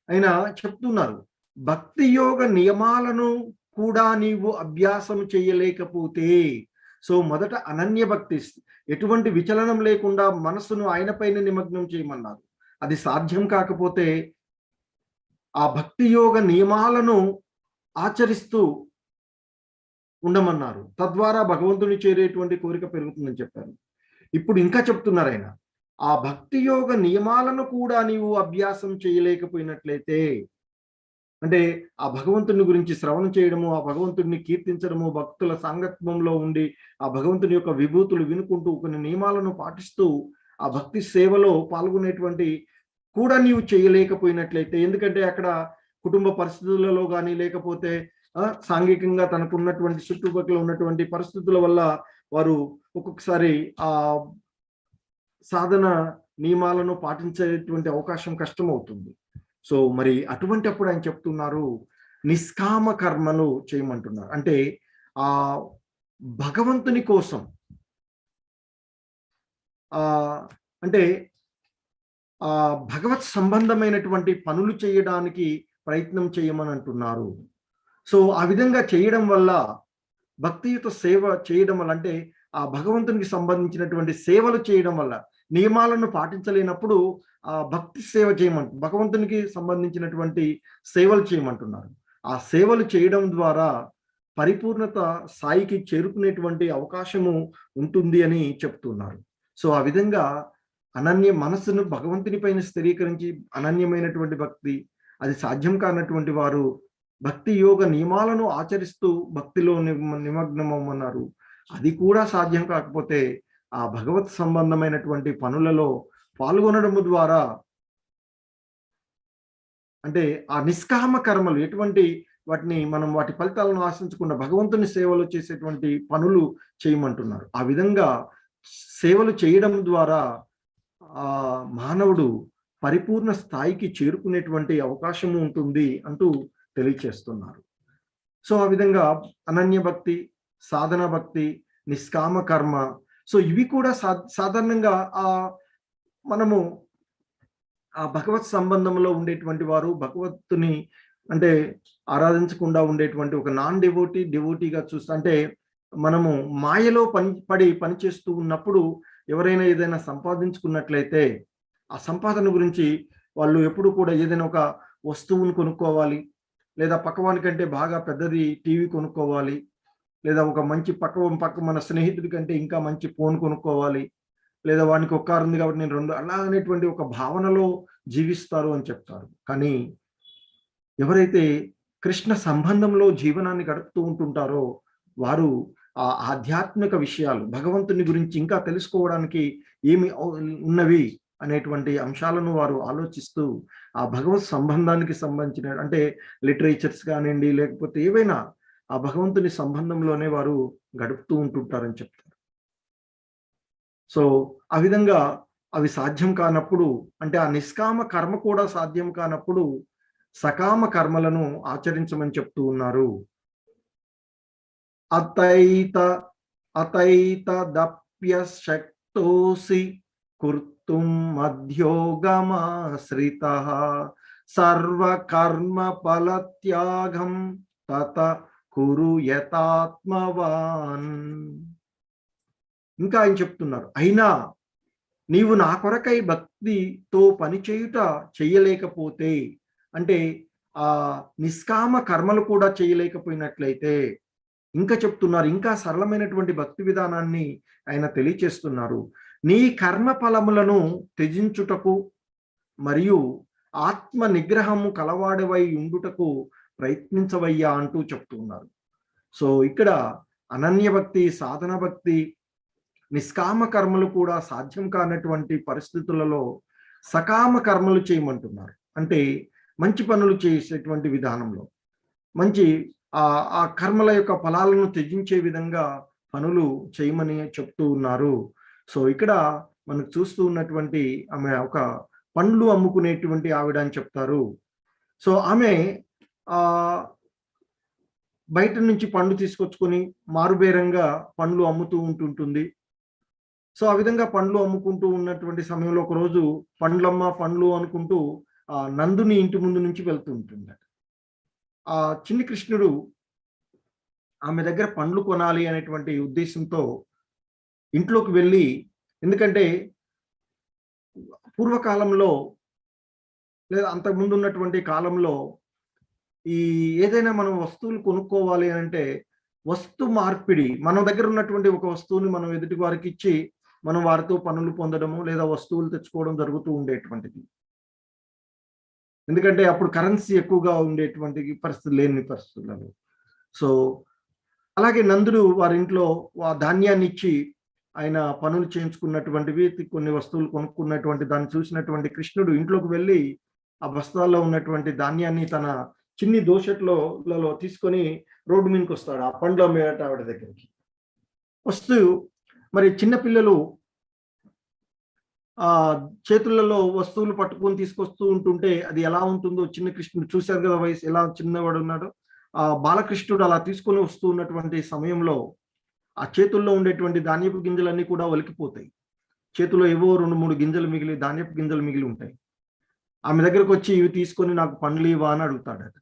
Speaker 1: ఆయన చెప్తున్నారు, భక్తి యోగ నియమాలను కూడా నీవు అభ్యాసం చేయలేకపోతే, సో మొదట అనన్య భక్తి, ఎటువంటి విచలనం లేకుండా మనస్సును ఆయనపైన నిమగ్నం చేయమన్నారు. అది సాధ్యం కాకపోతే ఆ భక్తి యోగ నియమాలను ఆచరిస్తూ ఉండమన్నారు. తద్వారా భగవంతుని చేరేటువంటి కోరిక పెరుగుతుందని చెప్పారు. ఇప్పుడు ఇంకా చెప్తున్నారు ఆయన, ఆ భక్తి యోగ నియమాలను కూడా నీవు అభ్యాసం చేయలేకపోయినట్లయితే, అంటే ఆ భగవంతుని గురించి శ్రవణం చేయడము, ఆ భగవంతుడిని కీర్తించడము, భక్తుల సాంగత్యంలో ఉండి ఆ భగవంతుని యొక్క విభూతులు వినుకుంటూ కొన్ని నియమాలను పాటిస్తూ ఆ భక్తి సేవలో పాల్గొనేటువంటి కూడా నీవు చేయలేకపోయినట్లయితే, ఎందుకంటే అక్కడ కుటుంబ పరిస్థితులలో కానీ లేకపోతే సాంఘికంగా తనకున్నటువంటి చుట్టుపక్కల ఉన్నటువంటి పరిస్థితుల వల్ల వారు ఒక్కొక్కసారి ఆ సాధన నియమాలను పాటించేటువంటి అవకాశం కష్టమవుతుంది. సో మరి అటువంటి అప్పుడు ఆయన చెప్తున్నారు, నిష్కామ కర్మలు చేయమంటున్నారు. అంటే ఆ భగవంతుని కోసం అంటే ఆ భగవత్ సంబంధమైనటువంటి పనులు చేయడానికి ప్రయత్నం చేయమని అంటున్నారు. సో ఆ విధంగా చేయడం వల్ల, భక్తియుత సేవ చేయడం వల్ల, అంటే ఆ భగవంతునికి సంబంధించినటువంటి సేవలు చేయడం వల్ల, నియమాలను పాటించలేనప్పుడు ఆ భక్తి సేవ చేయమంటు భగవంతునికి సంబంధించినటువంటి సేవలు చేయమంటున్నారు. ఆ సేవలు చేయడం ద్వారా పరిపూర్ణత స్థాయికి చేరుకునేటువంటి అవకాశము ఉంటుంది అని చెప్తున్నారు. సో ఆ విధంగా అనన్య మనస్సును భగవంతుని పైన స్థిరీకరించి అనన్యమైనటువంటి భక్తి, అది సాధ్యం కానటువంటి వారు భక్తి యోగ నియమాలను ఆచరిస్తూ భక్తిలో నిమగ్నమన్నారు. అది కూడా సాధ్యం కాకపోతే ఆ భగవత్ సంబంధమైనటువంటి పనులలో పాల్గొనడము ద్వారా, అంటే ఆ నిష్కామ కర్మలు ఎటువంటి వాటిని మనం వాటి ఫలితాలను ఆశించకుండా భగవంతుని సేవలు చేసేటువంటి పనులు చేయమంటున్నారు. ఆ విధంగా సేవలు చేయడం ద్వారా ఆ మానవుడు పరిపూర్ణ స్థాయికి చేరుకునేటువంటి అవకాశం ఉంటుంది అంటూ తెలియచేస్తున్నారు. సో ఆ విధంగా అనన్య భక్తి, సాధన భక్తి, నిష్కామ కర్మ, సో ఇవి కూడా సాధారణంగా మనము ఆ భగవత్ సంబంధంలో ఉండేటువంటి వారు భగవత్తుని అంటే ఆరాధించకుండా ఉండేటువంటి ఒక నాన్ డివోటీగా చూస్తా, అంటే మనము మాయలో పని చేస్తూ ఉన్నప్పుడు ఎవరైనా ఏదైనా సంపాదించుకున్నట్లయితే ఆ సంపాదన గురించి వాళ్ళు ఎప్పుడు కూడా ఏదైనా ఒక వస్తువును కొనుక్కోవాలి, లేదా పక్కవాని కంటే బాగా పెద్దది టీవీ కొనుక్కోవాలి, లేదా ఒక మంచి పక్క మన స్నేహితుడి కంటే ఇంకా మంచి ఫోన్ కొనుక్కోవాలి, లేదా వానికి ఒక కారు ఉంది కాబట్టి నేను 2 అలా అనేటువంటి ఒక భావనలో జీవిస్తారు అని చెప్తారు. కానీ ఎవరైతే కృష్ణ సంబంధంలో జీవనాన్ని గడుపుతూ ఉంటుంటారో వారు ఆ ఆధ్యాత్మిక విషయాలు భగవంతుని గురించి ఇంకా తెలుసుకోవడానికి ఏమి ఉన్నవి అనేటువంటి అంశాలను వారు ఆలోచిస్తూ ఆ భగవత్ సంబంధానికి సంబంధించిన అంటే లిటరేచర్స్ కానివ్వండి, లేకపోతే ఏవైనా ఆ భగవంతుని సంబంధంలోనే వారు గడుపుతూ ఉంటుంటారని చెప్తారు. సో ఆ విధంగా అవి సాధ్యం కానప్పుడు, అంటే ఆ నిష్కామ కర్మ కూడా సాధ్యం కానప్పుడు సకామ కర్మలను ఆచరించమని చెప్తూ ఉన్నారు. అతైత దప్య శక్తోసి కుర్తుం మధ్యోగమాశ్రితః సర్వకర్మ ఫలత్యాగం తత కురు యతాత్మవాన్. ఇంకా ఆయన చెప్తున్నారు, అయినా నీవు నా కొరకై భక్తితో పనిచేయుట చెయ్యలేకపోతే, అంటే ఆ నిష్కామ కర్మలు కూడా చేయలేకపోయినట్లయితే ఇంకా చెప్తున్నారు, ఇంకా సరళమైనటువంటి భక్తి విధానాన్ని ఆయన తెలియచేస్తున్నారు. నీ కర్మ ఫలములను త్యజించుటకు మరియు ఆత్మ నిగ్రహము కలవాడవై ఉండుటకు ప్రయత్నించవయ్యా అంటూ చెప్తున్నారు. సో ఇక్కడ అనన్య భక్తి, సాధన భక్తి, నిష్కామ కర్మలు కూడా సాధ్యం కానటువంటి పరిస్థితులలో సకామ కర్మలు చేయమంటున్నారు. అంటే మంచి పనులు చేసేటువంటి విధానంలో మంచి ఆ కర్మల యొక్క ఫలాలను త్యజించే విధంగా పనులు చేయమని చెప్తూ ఉన్నారు. సో ఇక్కడ మనకు చూస్తూ ఉన్నటువంటి ఆమె ఒక పండ్లు అమ్ముకునేటువంటి ఆవిడ అని చెప్తారు. సో ఆమె బయట నుంచి పండు తీసుకొచ్చుకొని మారుబేరంగా పండ్లు అమ్ముతూ ఉంటుంటుంది. సో ఆ విధంగా పండ్లు అమ్ముకుంటూ ఉన్నటువంటి సమయంలో ఒకరోజు పండ్లు అనుకుంటూ నందుని ఇంటి ముందు నుంచి వెళ్తూ ఉంటుంది. ఆ చిన్ని కృష్ణుడు ఆమె దగ్గర పండ్లు కొనాలి అనేటువంటి ఉద్దేశంతో ఇంట్లోకి వెళ్ళి, ఎందుకంటే పూర్వకాలంలో లేదా అంతకుముందు ఉన్నటువంటి కాలంలో ఈ ఏదైనా మనం వస్తువులు కొనుక్కోవాలి అంటే వస్తు మార్పిడి, మన దగ్గర ఉన్నటువంటి ఒక వస్తువుని మనం ఎదుటి వారికి ఇచ్చి మనం వారితో పనులు పొందడము లేదా వస్తువులు తెచ్చుకోవడం జరుగుతూ ఉండేటువంటిది. ఎందుకంటే అప్పుడు కరెన్సీ ఎక్కువగా ఉండేటువంటి పరిస్థితులు లేని పరిస్థితులలో. సో అలాగే నందుడు వారింట్లో ధాన్యాన్ని ఇచ్చి ఆయన పనులు చేయించుకున్నటువంటివి, కొన్ని వస్తువులు కొనుక్కున్నటువంటి దాన్ని చూసినటువంటి కృష్ణుడు ఇంట్లోకి వెళ్ళి ఆ బస్తాల్లో ఉన్నటువంటి ధాన్యాన్ని తన చిన్ని దోషట్లలో తీసుకొని రోడ్డు మీదకి వస్తాడు ఆ పండ్ల మేట ఆవిడ దగ్గరికి వస్తూ. మరి చిన్నపిల్లలు చేతులలో వస్తువులు పట్టుకొని తీసుకొస్తూ ఉంటుంటే అది ఎలా ఉంటుందో చిన్న కృష్ణుడు చూశారు కదా, వయసు ఎలా చిన్నవాడు ఉన్నాడు. బాలకృష్ణుడు అలా తీసుకొని వస్తూ ఉన్నటువంటి సమయంలో ఆ చేతుల్లో ఉండేటువంటి ధాన్యపు గింజలన్నీ కూడా ఒలికిపోతాయి. చేతిలో ఏవో 2-3 గింజలు మిగిలి, ధాన్యపు గింజలు మిగిలి ఉంటాయి. ఆమె దగ్గరకు వచ్చి ఇవి తీసుకొని నాకు పండ్లు ఇవ్వా అని అడుగుతాడు.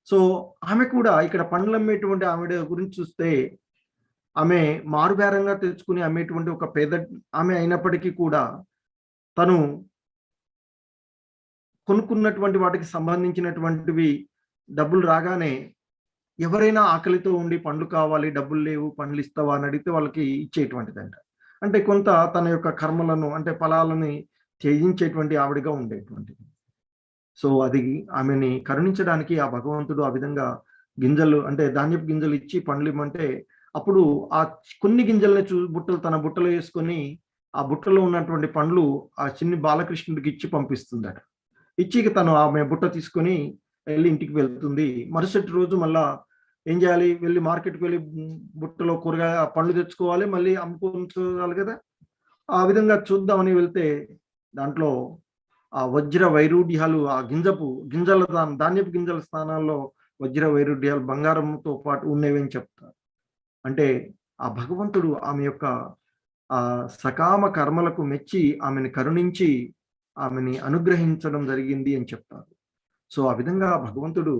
Speaker 1: సో ఆమె కూడా ఇక్కడ పండ్లు అమ్మేటువంటి ఆవిడ గురించి చూస్తే ఆమె మారుబేరంగా తెచ్చుకుని అమ్మేటువంటి ఒక పేద ఆమె అయినప్పటికీ కూడా తను కొనుక్కున్నటువంటి వాటికి సంబంధించినటువంటివి డబ్బులు రాగానే ఎవరైనా ఆకలితో ఉండి పండ్లు కావాలి, డబ్బులు లేవు, పండ్లు ఇస్తావా అని అడిగితే వాళ్ళకి ఇచ్చేటువంటిదంట. అంటే కొంత తన యొక్క కర్మలను అంటే ఫలాలని త్యజించేటువంటి ఆవిడగా ఉండేటువంటిది. సో అది ఆమెని కరుణించడానికి ఆ భగవంతుడు ఆ విధంగా గింజలు అంటే ధాన్యపు గింజలు ఇచ్చి పండ్లు ఇమ్మంటే అప్పుడు ఆ కొన్ని గింజల్ని బుట్టలు తన బుట్టలో వేసుకొని ఆ బుట్టలో ఉన్నటువంటి పండ్లు ఆ చిన్ని బాలకృష్ణుడికి ఇచ్చి పంపిస్తుందట. ఇచ్చి తను ఆమె బుట్ట తీసుకొని వెళ్ళి ఇంటికి వెళ్తుంది. మరుసటి రోజు మళ్ళా ఏం చేయాలి, వెళ్ళి మార్కెట్కి వెళ్ళి బుట్టలో కూరగాయ పండ్లు తెచ్చుకోవాలి, మళ్ళీ అమ్ముకోవాలి కదా. ఆ విధంగా చూద్దామని వెళ్తే దాంట్లో ఆ వజ్ర వైరూడ్యాలు ఆ గింజల ధాన్యపు గింజల స్థానాల్లో వజ్ర వైరూడ్యాలు బంగారంతో పాటు ఉన్నవి అని చెప్తారు. అంటే ఆ భగవంతుడు ఆమె యొక్క ఆ సకామ కర్మలకు మెచ్చి ఆమెను కరుణించి ఆమెని అనుగ్రహించడం జరిగింది అని చెప్తారు. సో ఆ విధంగా భగవంతుడు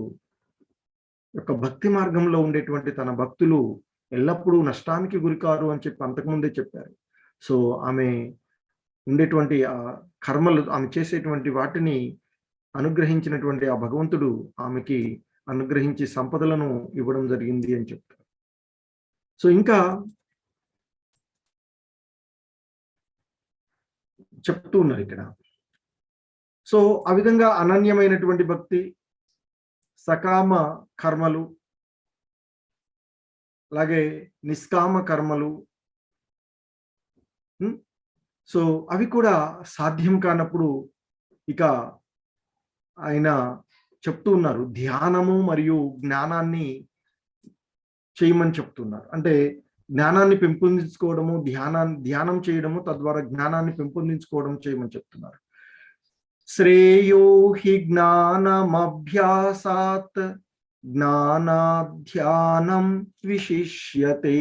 Speaker 1: యొక్క భక్తి మార్గంలో ఉండేటువంటి తన భక్తులు ఎల్లప్పుడూ నష్టానికి గురికారు అని చెప్పి అంతకుముందే చెప్పారు. సో ఆమె ఉండేటువంటి ఆ కర్మలు ఆమె చేసేటువంటి వాటిని అనుగ్రహించినటువంటి ఆ భగవంతుడు ఆమెకి అనుగ్రహించి సంపదలను ఇవ్వడం జరిగింది అని చెప్తారు. సో ఇంకా చెప్తూ ఉన్నారు ఇక్కడ. సో ఆ విధంగా అనన్యమైనటువంటి భక్తి, సకామ కర్మలు, అలాగే నిష్కామ కర్మలు, సో అవి కూడా సాధ్యం కానప్పుడు ఇక ఆయన చెప్తూ ఉన్నారు ధ్యానము మరియు జ్ఞానాన్ని చేయమని చెప్తున్నారు. అంటే జ్ఞానాన్ని పెంపొందించుకోవడము, ధ్యానం చేయడము, తద్వారా జ్ఞానాన్ని పెంపొందించుకోవడం చేయమని చెప్తున్నారు. శ్రేయో హి జ్ఞానమభ్యాసాత్ జ్ఞానాధ్యానం విశిష్యతే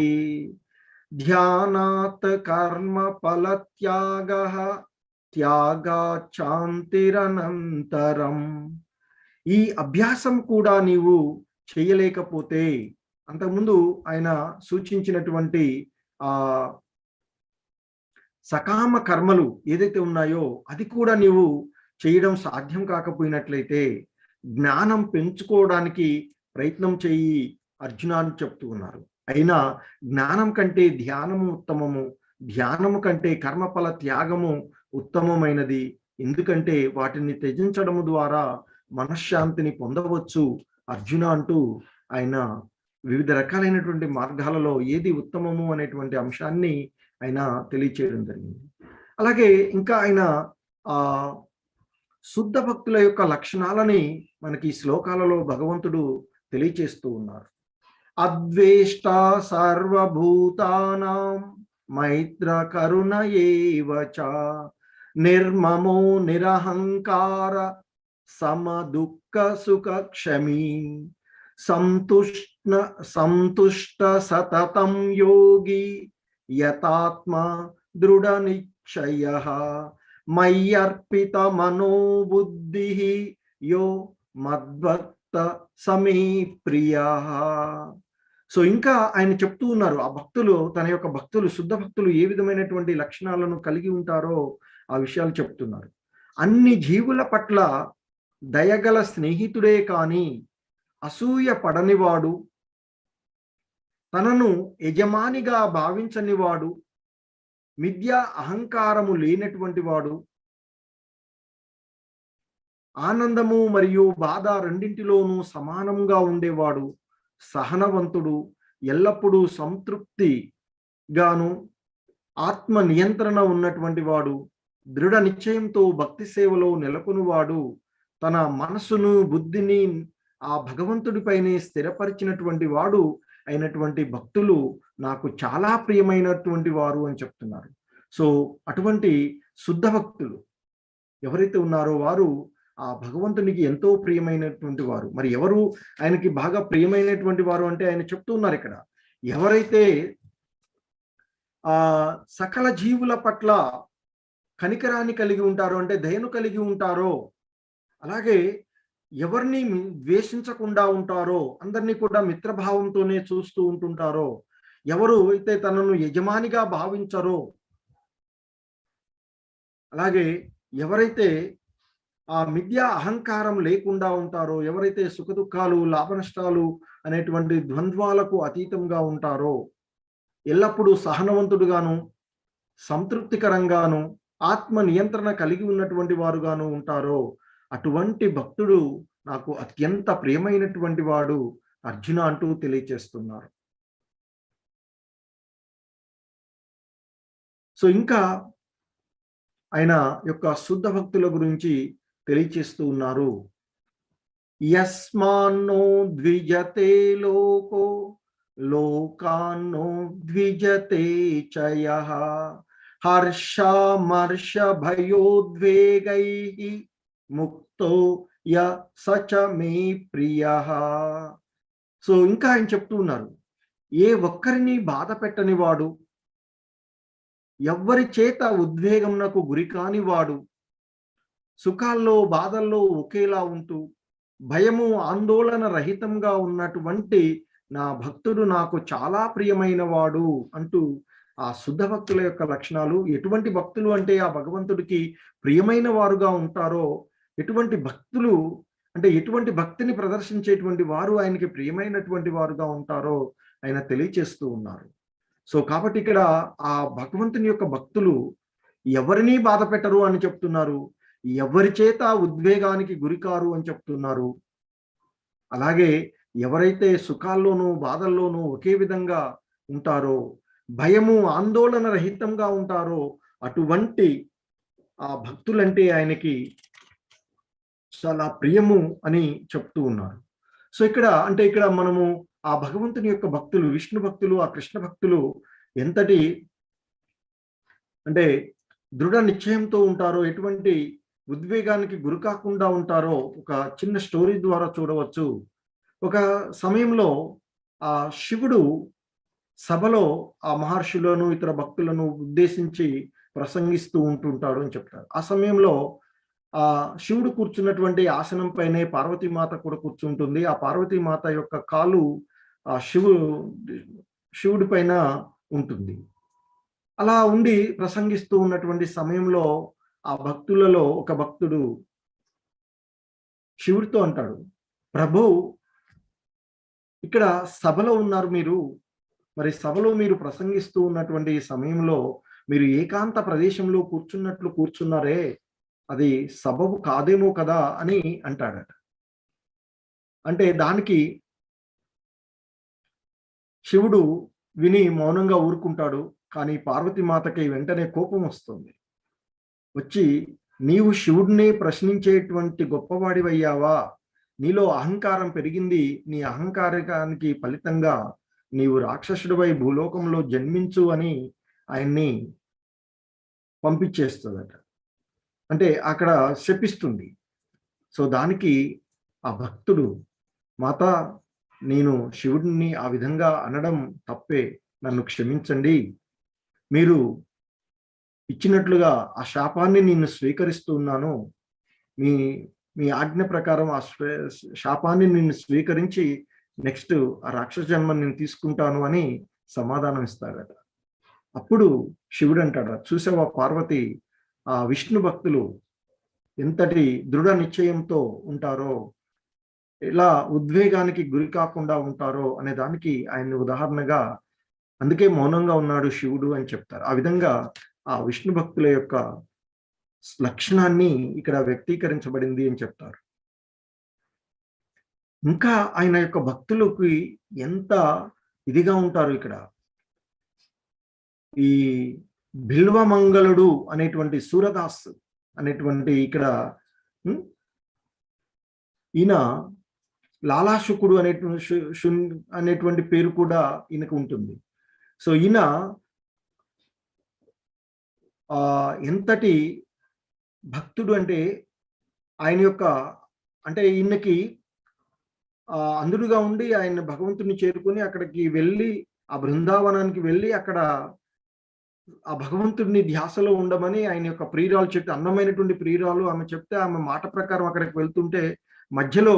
Speaker 1: ధ్యానాత్ కర్మ ఫలత్యాగః త్యాగాచాంతిరనంతరం. ఈ అభ్యాసం కూడా నీవు చేయలేకపోతే, అంతకుముందు ఆయన సూచించినటువంటి ఆ సకామ కర్మలు ఏదైతే ఉన్నాయో అది కూడా నీవు చేయడం సాధ్యం కాకపోయినట్లయితే జ్ఞానం పెంచుకోవడానికి ప్రయత్నం చేయి అర్జున అని చెప్తూ ఉన్నారు. అయినా జ్ఞానం కంటే ధ్యానము ఉత్తమము, ధ్యానము కంటే కర్మఫల త్యాగము ఉత్తమమైనది. ఎందుకంటే వాటిని త్యజించడము ద్వారా మనశ్శాంతిని పొందవచ్చు అర్జున అంటూ ఆయన వివిధ రకాలైనటువంటి మార్గాలలో ఏది ఉత్తమము అనేటువంటి అంశాన్ని ఆయన తెలియచేయడం జరిగింది. అలాగే ఇంకా ఆయన ఆ శుద్ధ భక్తుల యొక్క లక్షణాలని మనకి ఈ శ్లోకాలలో భగవంతుడు తెలియచేస్తూ ఉన్నారు. అద్వేష్ట సర్వభూతానాం మైత్ర కరుణ ఏవ చ నిర్మమో నిరహంకార సమదుఃఖ సుఖ క్షమీ సంతుష్ట సతతం యోగి యతాత్మ దృఢ నిశ్చయః మయ్యర్పిత మనోబుద్ధి యో మద్భక్త సమీ ప్రియః. సో ఇంకా ఆయన చెప్తూ ఉన్నారు ఆ భక్తులు, తన యొక్క భక్తులు, శుద్ధ భక్తులు ఏ విధమైనటువంటి లక్షణాలను కలిగి ఉంటారో ఆ విషయాలు చెప్తున్నారు. అన్ని జీవుల పట్ల దయగల స్నేహితుడే కాని అసూయ పడనివాడు, తనను యజమానిగా భావించనివాడు, మిథ్య అహంకారము లేనటువంటి వాడు, ఆనందము మరియు బాధ రెండింటిలోనూ సమానంగా ఉండేవాడు, సహనవంతుడు, ఎల్లప్పుడూ సంతృప్తిగాను ఆత్మ నియంత్రణ ఉన్నటువంటి వాడు, దృఢ నిశ్చయంతో భక్తి సేవలో నెలకొనువాడు, తన మనసును బుద్ధిని ఆ భగవంతుడిపైనే స్థిరపరిచినటువంటి వాడు అయినటువంటి భక్తులు నాకు చాలా ప్రియమైనటువంటి వారు అని చెప్తున్నారు. సో అటువంటి శుద్ధ భక్తులు ఎవరైతే ఉన్నారో వారు ఆ భగవంతునికి ఎంతో ప్రియమైనటువంటి వారు. మరి ఎవరు ఆయనకి బాగా ప్రియమైనటువంటి వారు అంటే ఆయన చెప్తూ ఉన్నారు ఇక్కడ, ఎవరైతే ఆ సకల జీవుల పట్ల కనికరాన్ని కలిగి ఉంటారో అంటే దయను కలిగి ఉంటారో, అలాగే ఎవరిని ద్వేషించకుండా ఉంటారో, అందరినీ కూడా మిత్రభావంతోనే చూస్తూ ఉంటుంటారో, ఎవరు అయితే తనను యజమానిగా భావించరో, అలాగే ఎవరైతే ఆ మిథ్యా అహంకారం లేకుండా ఉంటారో, ఎవరైతే సుఖదుఖాలు లాభనష్టాలు అనేటువంటి ద్వంద్వాలకు అతీతంగా ఉంటారో, ఎల్లప్పుడూ సహనవంతుడుగాను సంతృప్తికరంగాను ఆత్మ నియంత్రణ కలిగి ఉన్నటువంటి వారుగాను ఉంటారో, అటువంటి భక్తుడు నాకు అత్యంత ప్రియమైనటువంటి వాడు అర్జున అంటూ తెలియచేస్తున్నారు. సో ఇంకా ఆయన యొక్క శుద్ధ భక్తుల గురించి తెలియచేస్తూ ఉన్నారు. యస్మాన్నో ద్విజతే లోకో లోకాన్నో ద్విజతే చయః హర్షామర్ష భయోద్వేగై ముక్తో య సచ మే ప్రియః. సో ఇంకా ఆయన చెప్తూ ఉన్నారు, ఏ ఒక్కరిని బాధ పెట్టని వాడు, ఎవ్వరి చేత ఉద్వేగంనకు గురి కాని వాడు, సుఖాల్లో బాధల్లో ఒకేలా ఉంటూ భయము ఆందోళన రహితంగా ఉన్నటువంటి నా భక్తుడు నాకు చాలా ప్రియమైన వాడు అంటూ ఆ శుద్ధ భక్తుల యొక్క లక్షణాలు, ఎటువంటి భక్తులు అంటే ఆ భగవంతుడికి ప్రియమైన వారుగా ఉంటారో, ఎటువంటి భక్తులు అంటే ఎటువంటి భక్తిని ప్రదర్శించేటువంటి వారు ఆయనకి ప్రియమైనటువంటి వారుగా ఉంటారో ఆయన తెలియచేస్తూ ఉన్నారు. సో కాబట్టి ఇక్కడ ఆ భగవంతుని యొక్క భక్తులు ఎవరినీ బాధ పెట్టరు అని చెప్తున్నారు, ఎవరి చేత ఉద్వేగానికి గురికారు అని చెప్తున్నారు. అలాగే ఎవరైతే సుఖాల్లోనూ బాధల్లోనూ ఒకే విధంగా ఉంటారో, భయము ఆందోళన రహితంగా ఉంటారో, అటువంటి ఆ భక్తులంటే ఆయనకి చాలా ప్రియము అని చెప్తూ ఉన్నారు. సో ఇక్కడ మనము ఆ భగవంతుని యొక్క భక్తులు, విష్ణు భక్తులు, ఆ కృష్ణ భక్తులు ఎంతటి అంటే దృఢ నిశ్చయంతో ఉంటారో, ఎటువంటి ఉద్వేగానికి గురి కాకుండా ఉంటారో ఒక చిన్న స్టోరీ ద్వారా చూడవచ్చు. ఒక సమయంలో ఆ శివుడు సభలో ఆ మహర్షులను ఇతర భక్తులను ఉద్దేశించి ప్రసంగిస్తూ ఉంటుంటాడు అని చెప్తారు. ఆ సమయంలో ఆ శివుడు కూర్చున్నటువంటి ఆసనం పైనే పార్వతీమాత కూడా కూర్చుంటుంది. ఆ పార్వతీమాత యొక్క కాలు ఆ శివుడి పైన ఉంటుంది. అలా ఉండి ప్రసంగిస్తూ ఉన్నటువంటి సమయంలో ఆ భక్తులలో ఒక భక్తుడు శివుడితో అంటాడు, ప్రభు, ఇక్కడ సభలో ఉన్నారు మీరు, మరి సభలో మీరు ప్రసంగిస్తూ ఉన్నటువంటి సమయంలో మీరు ఏకాంత ప్రదేశంలో కూర్చున్నట్లు కూర్చున్నారే, అది సబబు కాదేమో కదా అని అంటాడట. అంటే దానికి శివుడు విని మౌనంగా ఊరుకుంటాడు. కానీ పార్వతీమాతకి వెంటనే కోపం వస్తుంది. వచ్చి, నీవు శివుడిని ప్రశ్నించేటువంటి గొప్పవాడివయ్యావా, నీలో అహంకారం పెరిగింది, నీ అహంకారానికి ఫలితంగా నీవు రాక్షసుడివై భూలోకంలో జన్మించు అని ఆయన్ని పంపించేస్తుందట. అంటే అక్కడ శపిస్తుంది. సో దానికి ఆ భక్తుడు, మాత, నేను శివుడిని ఆ విధంగా అనడం తప్పే, నన్ను క్షమించండి, మీరు ఇచ్చినట్లుగా ఆ శాపాన్ని నేను స్వీకరిస్తున్నాను, మీ ఆజ్ఞ ప్రకారం ఆ శాపాన్ని నేను స్వీకరించి నెక్స్ట్ ఆ రాక్షస జన్మ నేను తీసుకుంటాను అని సమాధానం ఇస్తాడట. అప్పుడు శివుడు అంటాడు, చూసావా పార్వతి, ఆ విష్ణు భక్తులు ఎంతటి దృఢ నిశ్చయంతో ఉంటారో, ఎలా ఉద్వేగానికి గురి కాకుండా ఉంటారో అనే దానికి ఆయన ఉదాహరణగా, అందుకే మౌనంగా ఉన్నాడు శివుడు అని చెప్తారు. ఆ విధంగా ఆ విష్ణు భక్తుల యొక్క లక్షణాన్ని ఇక్కడ వ్యక్తీకరించబడింది అని చెప్తారు. ఇంకా ఆయన యొక్క భక్తులకి ఎంత ఇదిగా ఉంటారు. ఇక్కడ ఈ బిల్వమంగళుడు అనేటువంటి సూరదాస్ అనేటువంటి ఇక్కడ ఈయన లాలాశుకుడు అనేటువంటి పేరు కూడా ఈయనకు ఉంటుంది. సో ఈయన ఎంతటి భక్తుడు అంటే ఆయన యొక్క అంటే ఈయనకి అందుడుగా ఉండి ఆయన భగవంతుని చేరుకొని అక్కడికి వెళ్ళి ఆ బృందావనానికి వెళ్ళి అక్కడ ఆ భగవంతుడిని ధ్యాసలో ఉండమని ఆయన యొక్క ప్రియురాలు చెప్తే, అందమైనటువంటి ప్రియురాలు ఆమె చెప్తే, ఆమె మాట ప్రకారం అక్కడికి వెళ్తుంటే మధ్యలో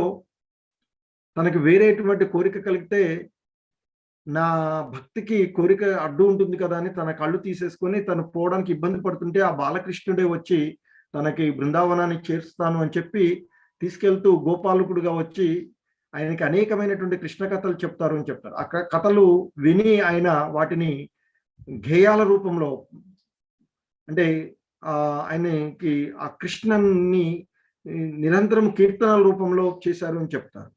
Speaker 1: తనకి వేరేటువంటి కోరిక కలిగితే నా భక్తికి కోరిక అడ్డు ఉంటుంది కదా అని తన కళ్ళు తీసేసుకొని తను పోవడానికి ఇబ్బంది పడుతుంటే ఆ బాలకృష్ణుడే వచ్చి తనకి బృందావనానికి చేరుస్తాను అని చెప్పి తీసుకెళ్తూ గోపాలకుడుగా వచ్చి ఆయనకి అనేకమైనటువంటి కృష్ణ కథలు చెప్తారు అని చెప్తారు. ఆ కథలు విని ఆయన వాటిని గేయాల రూపంలో, అంటే ఆయనకి ఆ కృష్ణన్ని నిరంతరం కీర్తనల రూపంలో చేశారు అని చెప్తారు.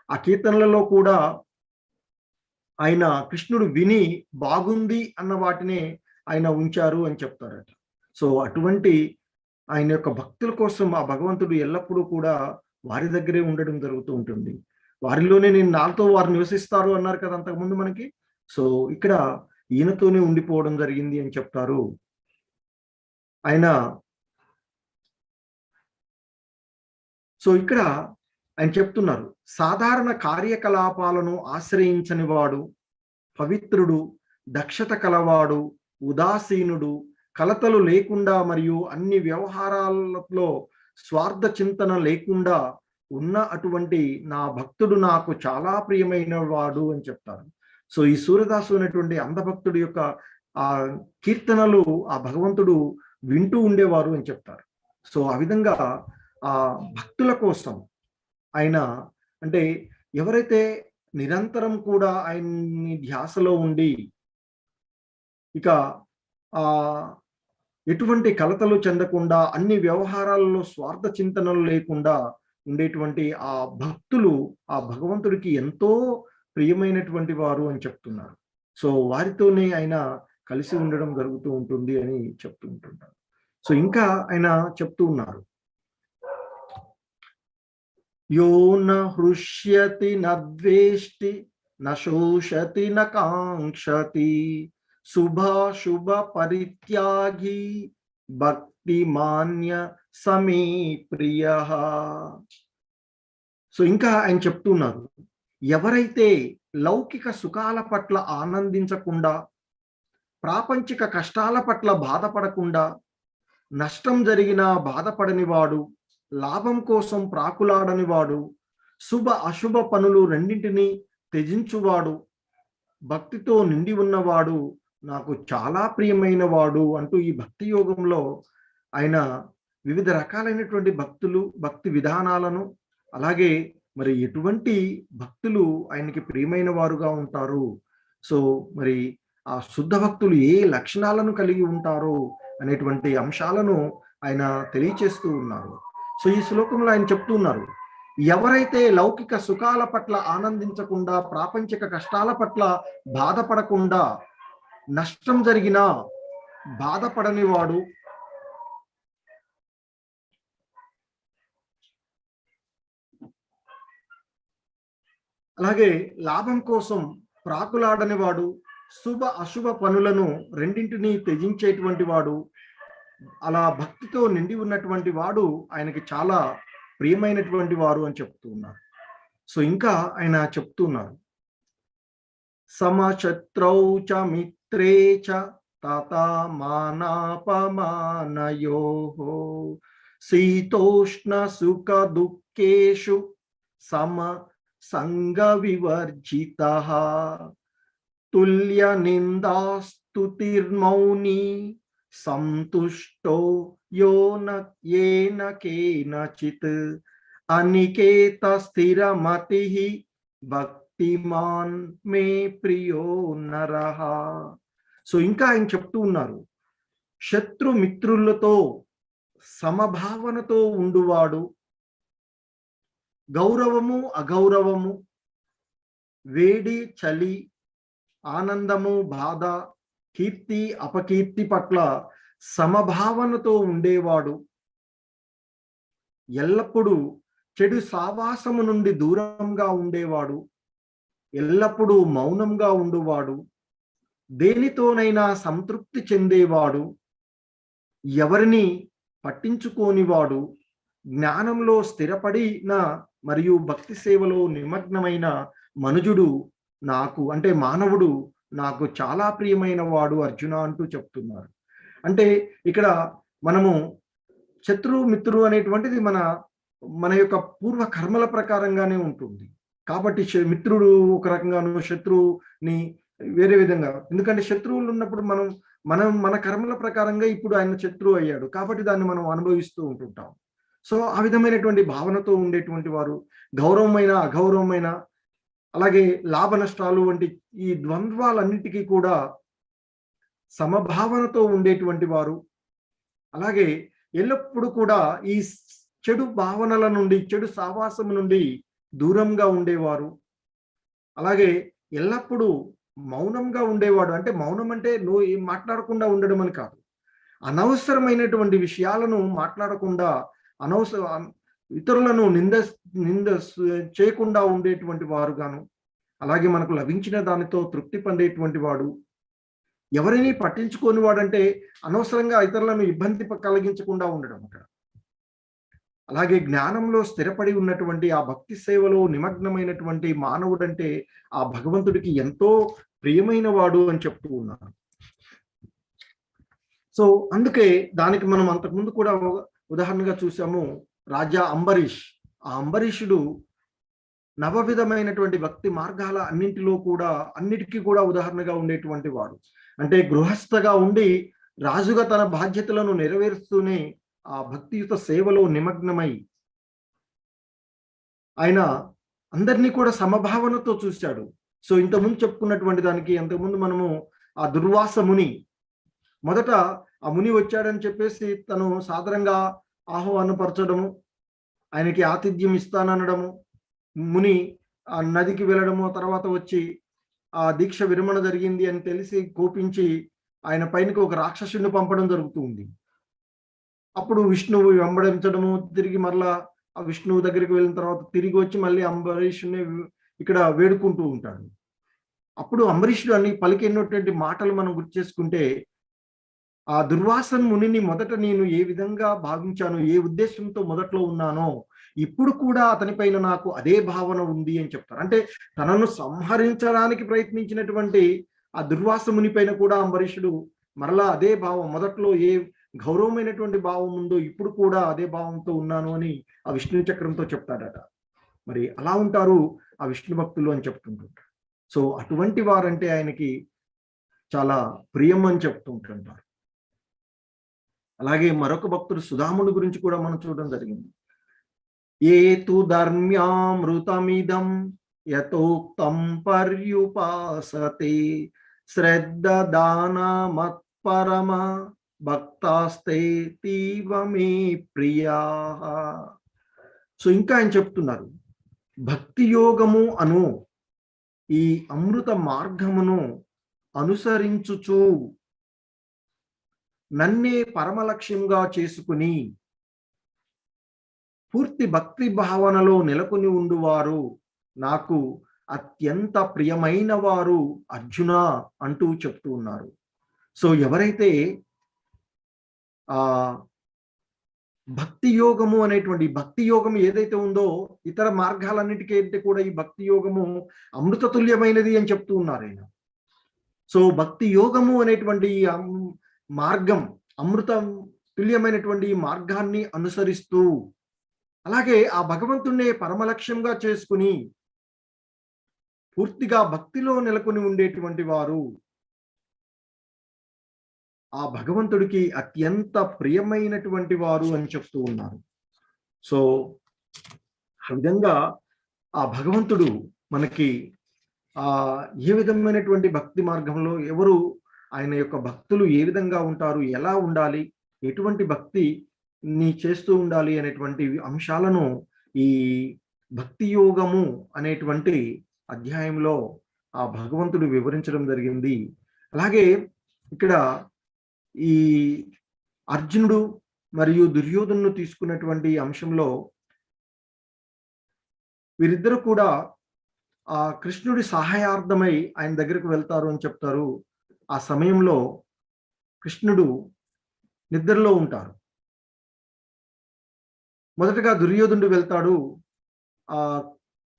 Speaker 1: ఆ కీర్తనలలో కూడా ఆయన కృష్ణుడు విని బాగుంది అన్న వాటినే ఆయన ఉంచారు అని చెప్తారట. సో అటువంటి ఆయన యొక్క భక్తుల కోసం ఆ భగవంతుడు ఎల్లప్పుడూ కూడా వారి దగ్గరే ఉండడం జరుగుతూ ఉంటుంది. వారిలోనే నేను నాతో వారు నివసిస్తారు అన్నారు కదా అంతకుముందు మనకి. సో ఇక్కడ ఈయనతోనే ఉండిపోవడం జరిగింది అని చెప్తారు. ఆయన సో ఇక్కడ ఆయన చెప్తున్నారు, సాధారణ కార్యకలాపాలను ఆశ్రయించని వాడు, పవిత్రుడు, దక్షత కలవాడు, ఉదాసీనుడు, కలతలు లేకుండా మరియు అన్ని వ్యవహారాలలో స్వార్థ చింతన లేకుండా ఉన్న అటువంటి నా భక్తుడు నాకు చాలా ప్రియమైన వాడు అని చెప్తారు. సో ఈ సూర్యదాసు అనేటువంటి అంధభక్తుడి యొక్క ఆ కీర్తనలు ఆ భగవంతుడు వింటూ ఉండేవారు అని చెప్తారు. సో ఆ విధంగా ఆ భక్తుల కోసం ఆయన, అంటే ఎవరైతే నిరంతరం కూడా ఆయన్ని ధ్యాసలో ఉండి ఇక ఆ ఎటువంటి కలతలు చెందకుండా అన్ని వ్యవహారాలలో స్వార్థ చింతనలు లేకుండా ఉండేటువంటి ఆ భక్తులు ఆ భగవంతుడికి ఎంతో ప్రియమైనటువంటి వారు అని చెప్తున్నారు. సో వారితోనే ఆయన కలిసి ఉండడం జరుగుతూ ఉంటుంది అని చెప్తూ ఉంటుంటారు. సో ఇంకా ఆయన చెప్తూ ఉన్నారు, యో న హృష్యతి న ద్వేష్టి న శోషతి న కాంక్షతి శుభాశుభ పరిత్యాగి భక్తి మాన్య సమే ప్రియ. సో ఇంకా ఆయన చెప్తున్నారు, ఎవరైతే లౌకిక సుఖాల పట్ల ఆనందించకుండా, ప్రాపంచిక కష్టాల పట్ల బాధపడకుండా, నష్టం జరిగినా బాధపడని వాడు, లాభం కోసం ప్రాకులాడని వాడు, శుభ అశుభ పనులు రెండింటినీ త్యజించువాడు, భక్తితో నిండి ఉన్నవాడు నాకు చాలా ప్రియమైన వాడు అంటూ ఈ భక్తి యోగంలో ఆయన వివిధ రకాలైనటువంటి భక్తి విధానాలను, అలాగే మరి ఎటువంటి భక్తులు ఆయనకి ప్రియమైన వారుగా ఉంటారు, సో మరి ఆ శుద్ధ భక్తులు ఏ లక్షణాలను కలిగి ఉంటారు అనేటువంటి అంశాలను ఆయన తెలియచేస్తూ ఉన్నారు. సో ఈ శ్లోకంలో ఆయన చెప్తూ ఉన్నారు, ఎవరైతే లౌకిక సుఖాల పట్ల ఆనందించకుండా, ప్రాపంచిక కష్టాల పట్ల బాధపడకుండా, నష్టం జరిగినా బాధపడని వాడు, అలాగే లాభం కోసం ప్రాకులాడని వాడు, శుభ అశుభ పనులను రెండింటినీ త్యజించేటువంటి వాడు, అలా భక్తితో నిండి ఉన్నటువంటి వాడు ఆయనకి చాలా ప్రియమైనటువంటి వారు అని చెప్తూ ఉన్నారు. సో ఇంకా ఆయన చెప్తున్నారు, సమశత్రౌ చ మిత్రే చ తథా మానాపమానయోః శీతోష్ణ సుఖ దుఃఖేషు సమ సంగ వివర్జితః తుల్య నిందాస్తుతిర్మౌని సంతుష్టో యేన కేనచిత్ అనికేత స్థిరమతిః భక్తిమాన్ మే ప్రియో నరః. సో ఇంకా ఆయన చెప్తూ ఉన్నారు, శత్రు మిత్రులతో సమభావనతో ఉండువాడు, గౌరవము అగౌరవము, వేడి చలి, ఆనందము బాధ, కీర్తి అపకీర్తి పట్ల సమభావనతో ఉండేవాడు, ఎల్లప్పుడూ చెడు సావాసము నుండి దూరంగా ఉండేవాడు, ఎల్లప్పుడూ మౌనంగా ఉండువాడు, దేనితోనైనా సంతృప్తి చెందేవాడు, ఎవరిని పట్టించుకోనివాడు, జ్ఞానంలో స్థిరపడిన మరియు భక్తి సేవలో నిమగ్నమైన మనుజుడు నాకు, అంటే మానవుడు నాకు చాలా ప్రియమైన వాడు అర్జున అంటూ చెప్తున్నారు. అంటే ఇక్కడ మనము శత్రు మిత్రుడు అనేటువంటిది మన యొక్క పూర్వ కర్మల ప్రకారంగానే ఉంటుంది. కాబట్టి మిత్రుడు ఒక రకంగాను, శత్రువుని వేరే విధంగా, ఎందుకంటే శత్రువులు ఉన్నప్పుడు మన కర్మల ప్రకారంగా ఇప్పుడు ఆయన శత్రువు అయ్యాడు కాబట్టి దాన్ని మనం అనుభవిస్తూ ఉంటుంటాం. సో ఆ విధమైనటువంటి భావనతో ఉండేటువంటి వారు, గౌరవమైన అగౌరవమైన, అలాగే లాభ నష్టాలు వంటి ఈ ద్వంద్వాలన్నిటికీ కూడా సమభావనతో ఉండేటువంటి వారు, అలాగే ఎల్లప్పుడూ కూడా ఈ చెడు భావనల నుండి, చెడు సావాసం నుండి దూరంగా ఉండేవారు, అలాగే ఎల్లప్పుడూ మౌనంగా ఉండేవాడు. అంటే మౌనం అంటే నువ్వు ఏం మాట్లాడకుండా ఉండడం అని కాదు, అనవసరమైనటువంటి విషయాలను మాట్లాడకుండా, ఇతరులను నింద చేయకుండా ఉండేటువంటి వారు గాను, అలాగే మనకు లభించిన దానితో తృప్తి పొందేటువంటి వాడు, ఎవరిని పట్టించుకోని వాడంటే అనవసరంగా ఇతరులను ఇబ్బంది కలిగించకుండా ఉండడం అక్కడ. అలాగే జ్ఞానంలో స్థిరపడి ఉన్నటువంటి ఆ భక్తి సేవలో నిమగ్నమైనటువంటి మానవుడంటే ఆ భగవంతుడికి ఎంతో ప్రియమైన వాడు అని చెప్తూ ఉన్నారు. సో అందుకే దానికి మనం అంతకుముందు కూడా ఉదాహరణగా చూసాము, రాజా అంబరీష్. ఆ అంబరీషుడు నవవిధమైనటువంటి భక్తి మార్గాల అన్నిటికీ కూడా ఉదాహరణగా ఉండేటువంటి వాడు. అంటే గృహస్థగా ఉండి రాజుగా తన బాధ్యతలను నెరవేరుస్తూనే ఆ భక్తియుత సేవలో నిమగ్నమై ఆయన అందరినీ కూడా సమభావనతో చూశాడు. సో ఇంతకుముందు చెప్పుకున్నటువంటి దానికి, అంతకుముందు మనము ఆ దుర్వాస ముని, మొదట ఆ ముని వచ్చాడని చెప్పేసి తను సాదరంగా ఆహ్వానపరచడము, ఆయనకి ఆతిథ్యం ఇస్తాననడము, ముని ఆ నదికి వెళ్ళడము, తర్వాత వచ్చి ఆ దీక్ష విరమణ జరిగింది అని తెలిసి కోపించి ఆయన పైనకి ఒక రాక్షసుని పంపడం జరుగుతూ ఉంది. అప్పుడు విష్ణువు వెంబడించడము, తిరిగి మరలా ఆ విష్ణువు దగ్గరికి వెళ్ళిన తర్వాత తిరిగి వచ్చి మళ్ళీ అంబరీషుని ఇక్కడ వేడుకుంటూ ఉంటాడు. అప్పుడు అంబరీషుడు అని పలికినటువంటి మాటలు మనం గుర్తు చేసుకుంటే, ఆ దుర్వాసన్ మునిని మొదట నేను ఏ విధంగా భావించాను, ఏ ఉద్దేశంతో మొదట్లో ఉన్నానో ఇప్పుడు కూడా అతనిపైన నాకు అదే భావన ఉంది అని చెప్తారు. అంటే తనను సంహరించడానికి ప్రయత్నించినటువంటి ఆ దుర్వాస ముని పైన కూడా అంబరీషుడు మరలా అదే భావం, మొదట్లో ఏ గౌరవమైనటువంటి భావం ఉందో ఇప్పుడు కూడా అదే భావంతో ఉన్నాను అని ఆ విష్ణు చక్రంతో చెప్తాడట. మరి అలా ఉంటారు ఆ విష్ణు భక్తులు అని చెప్తుంటుంటారు. సో అటువంటి వారంటే ఆయనకి చాలా ప్రియం అని చెప్తుంటుంటారు. అలాగే మరొక భక్తుడు సుధాముని గురించి కూడా మనం చూడడం జరిగింది. ఏతు ధర్మ్యామృతమిదం యతోక్తం పర్యుపాసతే శ్రద్ధ దాన మత్పరమ భక్తాస్తే తీవమే ప్రియా. సో ఇంకా ఆయన చెప్తున్నారు, భక్తి యోగము అను ఈ అమృత మార్గమును అనుసరించుచు నన్నే పరమలక్ష్యంగా చేసుకుని పూర్తి భక్తి భావనలో నెలకొని ఉండువారు నాకు అత్యంత ప్రియమైన వారు అర్జున అంటూ చెప్తూ ఉన్నారు. సో ఎవరైతే ఆ భక్తి యోగము అనేటువంటి భక్తి యోగం ఏదైతే ఉందో, ఇతర మార్గాలన్నిటికైతే కూడా ఈ భక్తి యోగము అమృత తుల్యమైనది అని చెప్తూ ఉన్నారు ఆయన. సో భక్తి యోగము అనేటువంటి మార్గం, అమృతం తుల్యమైనటువంటి మార్గాన్ని అనుసరిస్తూ, అలాగే ఆ భగవంతుణ్ణి పరమలక్ష్యంగా చేసుకుని పూర్తిగా భక్తిలో నెలకొని ఉండేటువంటి వారు ఆ భగవంతుడికి అత్యంత ప్రియమైనటువంటి వారు అని చెప్తూ ఉన్నారు. సో ఆ విధంగా ఆ భగవంతుడు మనకి ఏ విధమైనటువంటి భక్తి మార్గంలో ఎవరు ఆయన యొక్క భక్తులు ఏ విధంగా ఉంటారు, ఎలా ఉండాలి, ఎటువంటి భక్తి నీ చేస్తూ ఉండాలి అనేటువంటి అంశాలను ఈ భక్తి యోగము అనేటువంటి అధ్యాయంలో ఆ భగవంతుడు వివరించడం జరిగింది. అలాగే ఇక్కడ ఈ అర్జునుడు మరియు దుర్యోధను తీసుకున్నటువంటి అంశంలో వీరిద్దరు కూడా ఆ కృష్ణుడి సహాయార్థమై ఆయన దగ్గరకు వెళ్తారు అని చెప్తారు. ఆ సమయంలో కృష్ణుడు నిద్రలో ఉంటారు. మొదటగా దుర్యోధనుడు వెళ్తాడు. ఆ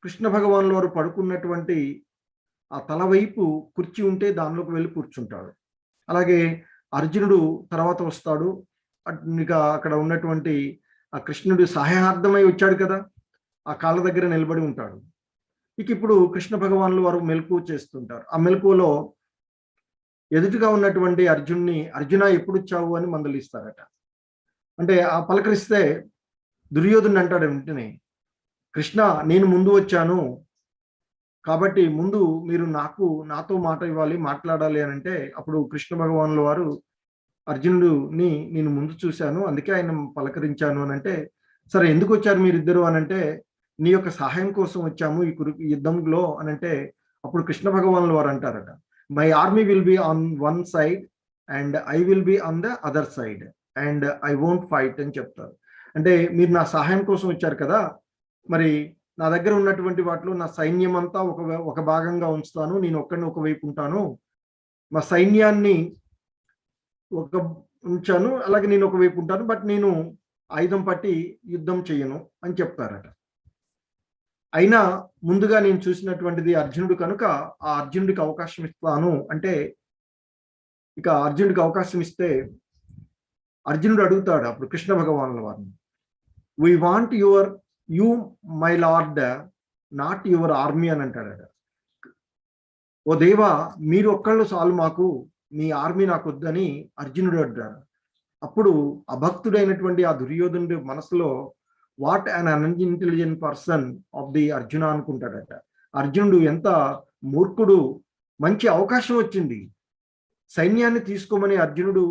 Speaker 1: కృష్ణ భగవానుల వారు పడుకున్నటువంటి ఆ తల వైపు కుర్చీ ఉంటే దానిలోకి వెళ్ళి కూర్చుంటాడు. అలాగే అర్జునుడు తర్వాత వస్తాడు. ఇక అక్కడ ఉన్నటువంటి ఆ కృష్ణుడు సహాయార్థమై వచ్చాడు కదా, ఆ కాళ్ళ దగ్గర నిలబడి ఉంటాడు. ఇక ఇప్పుడు కృష్ణ భగవానులు వారు మెలకువ చేస్తుంటారు. ఆ మెలకువలో ఎదుటిగా ఉన్నటువంటి అర్జున్ని, అర్జున ఎప్పుడొచ్చావు అని మందలిస్తారట. అంటే ఆ పలకరిస్తే దుర్యోధనుడు అంటాడు వెంటనే, కృష్ణ నేను ముందు వచ్చాను కాబట్టి ముందు మీరు నాతో మాట ఇవ్వాలి, మాట్లాడాలి అని అంటే, అప్పుడు కృష్ణ భగవానుల వారు అర్జునుడిని నేను ముందు చూశాను అందుకే ఆయన పలకరించాను అని అంటే, సరే ఎందుకు వచ్చారు మీరిద్దరు అని అంటే, నీ యొక్క సహాయం కోసం వచ్చాము ఈ యుద్ధంలో అని అంటే, అప్పుడు కృష్ణ భగవానుల వారు అంటారట, my army will be on one side and I will be on the other side and I won't fight అని చెప్తారు. అంటే మీరు నా సహాయం కోసం వచ్చారు కదా, మరి నా దగ్గర ఉన్నటువంటి వాటిలో నా సైన్యం అంతా ఒక భాగంగా ఉంచుతాను, నేను ఒక్కడిని ఒకవైపు ఉంటాను, మా సైన్యాన్ని ఒక ఉంచాను, అలాగే నేను ఒకవైపు ఉంటాను, బట్ నేను ఆయుధం పట్టి యుద్ధం చేయను అని చెప్తారట. అయినా ముందుగా నేను చూసినటువంటిది అర్జునుడు కనుక ఆ అర్జునుడికి అవకాశం ఇస్తాను అంటే, ఇక అర్జునుడికి అవకాశం ఇస్తే అర్జునుడు అడుగుతాడు అప్పుడు కృష్ణ భగవానుల వారిని, we want you my lord not your army అని అంటాడట. ఓ దేవా మీరు ఒక్కళ్ళు చాలు మాకు, మీ ఆర్మీ నాకు వద్దని అర్జునుడు అంటాడు. అప్పుడు అభక్తుడైనటువంటి ఆ దుర్యోధనుడి మనసులో what an unintelligent person of the Arjuna అనుకుంటాడట. అర్జునుడు ఎంత మూర్ఖుడు, మంచి అవకాశం వచ్చింది, సైన్యాన్ని తీసుకోమని అర్జునుడు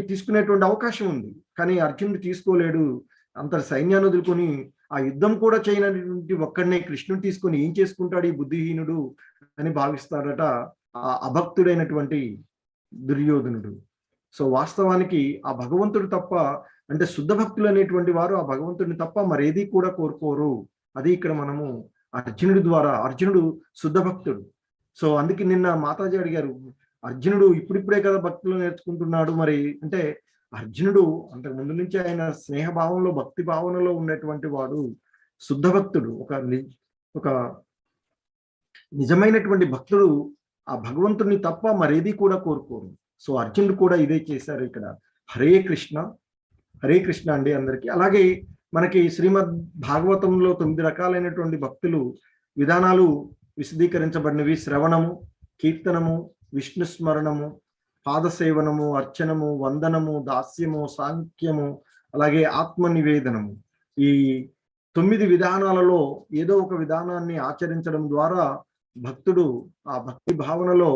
Speaker 1: తీసుకునేటువంటి అవకాశం ఉంది, కానీ అర్జునుడు తీసుకోలేడు. అంత సైన్యాన్ని వదులుకొని ఆ యుద్ధం కూడా చేయనటువంటి ఒక్కడనే కృష్ణుడు తీసుకొని ఏం చేసుకుంటాడు ఈ బుద్ధిహీనుడు అని భావిస్తాడట ఆ అభక్తుడైనటువంటి దుర్యోధనుడు. సో వాస్తవానికి ఆ భగవంతుడు తప్ప, అంటే శుద్ధ భక్తులు అనేటువంటి వారు ఆ భగవంతుడిని తప్ప మరేది కూడా కోరుకోరు. అది ఇక్కడ మనము అర్జునుడి ద్వారా, అర్జునుడు శుద్ధ భక్తుడు. సో అందుకే నిన్న మాతాజీ అడిగారు, అర్జునుడు ఇప్పుడిప్పుడే కదా భక్తులు నేర్చుకుంటున్నాడు మరి అంటే, అర్జునుడు అంతకు ముందు నుంచి ఆయన స్నేహభావంలో భక్తి భావనలో ఉన్నటువంటి వాడు శుద్ధ భక్తుడు, ఒక నిజమైనటువంటి భక్తుడు ఆ భగవంతుడిని తప్ప మరేది కూడా కోరుకోరు. సో అర్జునుడు కూడా ఇదే చేశారు ఇక్కడ. హరే కృష్ణ, హరే కృష్ణ అండి అందరికీ. అలాగే మనకి శ్రీమద్ భాగవతంలో 9 రకాలైనటువంటి భక్తులు విధానాలు విశదీకరించబడినవి. శ్రవణము, కీర్తనము, విష్ణు స్మరణము, పాదసేవనము, అర్చనము, వందనము, దాస్యము, సాంఖ్యము, అలాగే ఆత్మ నివేదనము. ఈ 9 విధానాలలో ఏదో ఒక విధానాన్ని ఆచరించడం ద్వారా భక్తుడు ఆ భక్తి భావనలో